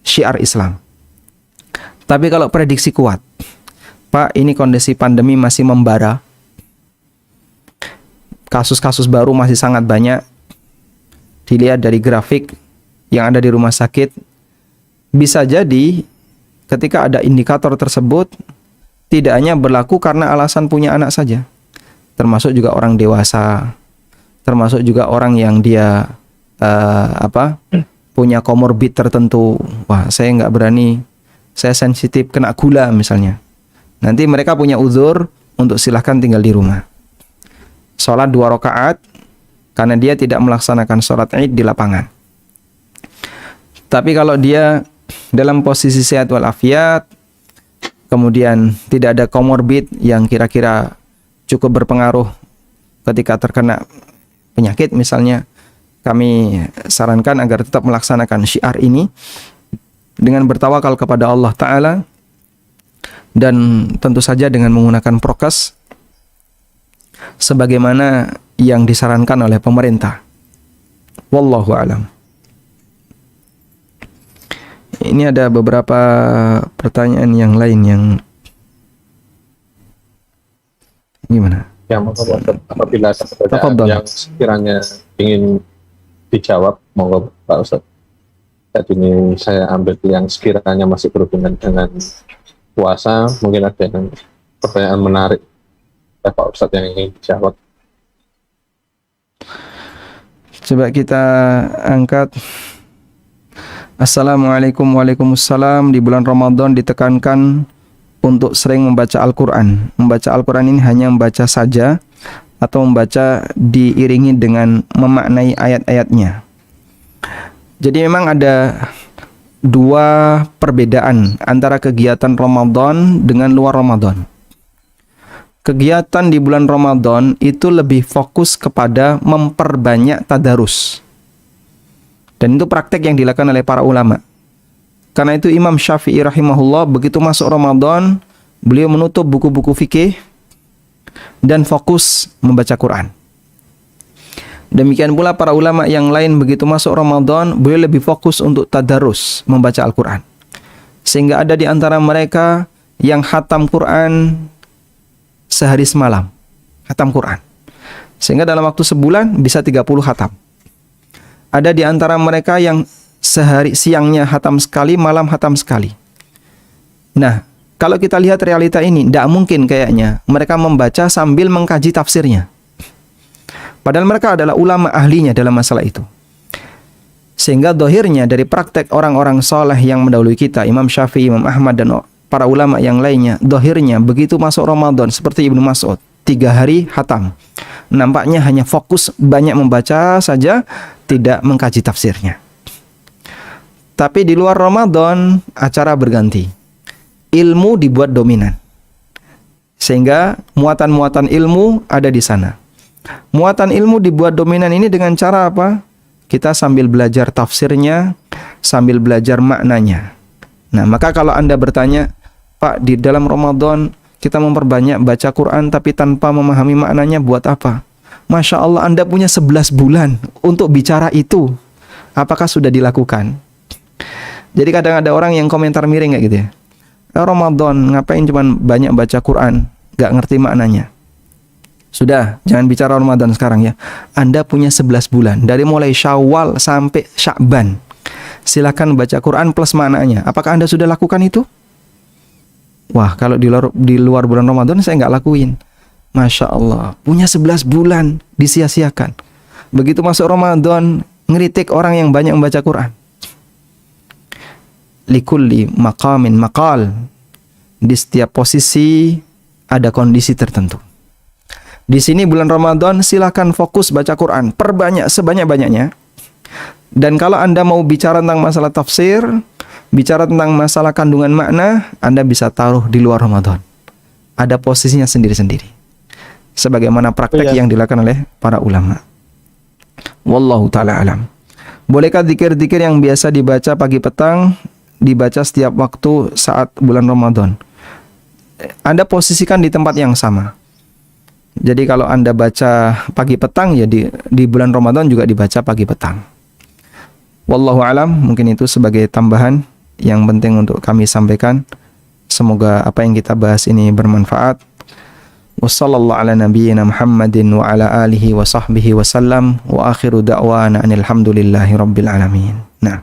syiar Islam. Tapi kalau prediksi kuat, Pak, ini kondisi pandemi masih membara, kasus-kasus baru masih sangat banyak. Dilihat dari grafik yang ada di rumah sakit, bisa jadi ketika ada indikator tersebut tidak hanya berlaku karena alasan punya anak saja, termasuk juga orang dewasa, termasuk juga orang yang dia punya komorbid tertentu. Wah, saya nggak berani, saya sensitif kena gula misalnya. Nanti mereka punya uzur untuk silahkan tinggal di rumah. Sholat 2 rakaat karena dia tidak melaksanakan sholat Id di lapangan. Tapi kalau dia dalam posisi sehat walafiat, kemudian tidak ada komorbid yang kira-kira cukup berpengaruh ketika terkena penyakit misalnya, kami sarankan agar tetap melaksanakan syiar ini dengan bertawakal kepada Allah Ta'ala, dan tentu saja dengan menggunakan prokes sebagaimana yang disarankan oleh pemerintah. Wallahu a'lam. Ini ada beberapa pertanyaan yang lain yang gimana? Yang apabila ada pertanyaan yang sekiranya ingin dijawab, monggo Pak Ustadz. Tadi ini saya ambil yang sekiranya masih berhubungan dengan puasa, mungkin ada yang pertanyaan menarik Pak Ustadz yang ingin dijawab. Coba kita angkat. Assalamualaikum. Waalaikumsalam. Di bulan Ramadan ditekankan untuk sering membaca Al-Quran. Membaca Al-Quran ini hanya membaca saja atau membaca diiringi dengan memaknai ayat-ayatnya. Jadi memang ada dua perbedaan antara kegiatan Ramadan dengan luar Ramadan. Kegiatan di bulan Ramadan itu lebih fokus kepada memperbanyak tadarus. Dan itu praktek yang dilakukan oleh para ulama. Karena itu Imam Syafi'i rahimahullah begitu masuk Ramadan, beliau menutup buku-buku fikih dan fokus membaca Quran. Demikian pula para ulama yang lain begitu masuk Ramadan, beliau lebih fokus untuk tadarus, membaca Al-Quran. Sehingga ada di antara mereka yang khatam Quran sehari semalam, khatam Quran. Sehingga dalam waktu sebulan bisa 30 khatam. Ada di antara mereka yang sehari siangnya khatam sekali, malam khatam sekali. Nah, kalau kita lihat realita ini, tidak mungkin kayaknya mereka membaca sambil mengkaji tafsirnya. Padahal mereka adalah ulama ahlinya dalam masalah itu. Sehingga dohirnya dari praktek orang-orang soleh yang mendahului kita, Imam Syafi'i, Imam Ahmad, dan para ulama yang lainnya, dohirnya begitu masuk Ramadan, seperti Ibnu Mas'ud, 3 hari khatam. Nampaknya hanya fokus banyak membaca saja, tidak mengkaji tafsirnya. Tapi di luar Ramadan, acara berganti. Ilmu dibuat dominan. Sehingga muatan-muatan ilmu ada di sana. Muatan ilmu dibuat dominan ini dengan cara apa? Kita sambil belajar tafsirnya, sambil belajar maknanya. Nah, maka kalau Anda bertanya, Pak, di dalam Ramadan kita memperbanyak baca Quran tapi tanpa memahami maknanya, buat apa? Masya Allah, Anda punya 11 bulan untuk bicara itu. Apakah sudah dilakukan? Jadi kadang ada orang yang komentar miring kayak gitu ya. Ramadan, ngapain cuman banyak baca Quran, gak ngerti maknanya. Sudah, jangan bicara Ramadan sekarang ya. Anda punya 11 bulan, dari mulai Syawal sampai Sya'ban. Silakan baca Quran plus maknanya. Apakah Anda sudah lakukan itu? Wah, kalau di luar bulan Ramadan saya nggak lakuin. Masya Allah, punya 11 bulan disia-siakan. Begitu masuk Ramadan, ngeritik orang yang banyak membaca Quran. Likulli maqamin maqal. Di setiap posisi ada kondisi tertentu. Di sini bulan Ramadan silakan fokus baca Quran, perbanyak sebanyak-banyaknya. Dan kalau Anda mau bicara tentang masalah tafsir, bicara tentang masalah kandungan makna, Anda bisa taruh di luar Ramadan. Ada posisinya sendiri-sendiri. Sebagaimana praktek yang dilakukan oleh para ulama. Wallahu ta'ala alam. Bolehkah zikir-zikir yang biasa dibaca pagi petang dibaca setiap waktu saat bulan Ramadan? Anda posisikan di tempat yang sama. Jadi kalau Anda baca pagi petang, ya di bulan Ramadan juga dibaca pagi petang. Wallahu alam, mungkin itu sebagai tambahan yang penting untuk kami sampaikan. Semoga apa yang kita bahas ini bermanfaat. Wassallallahu ala nabiyyina Muhammadin wa ala alihi wa sahbihi wa sallam. Wa akhiru da'wana anil hamdulillahi rabbil alamin. Nah,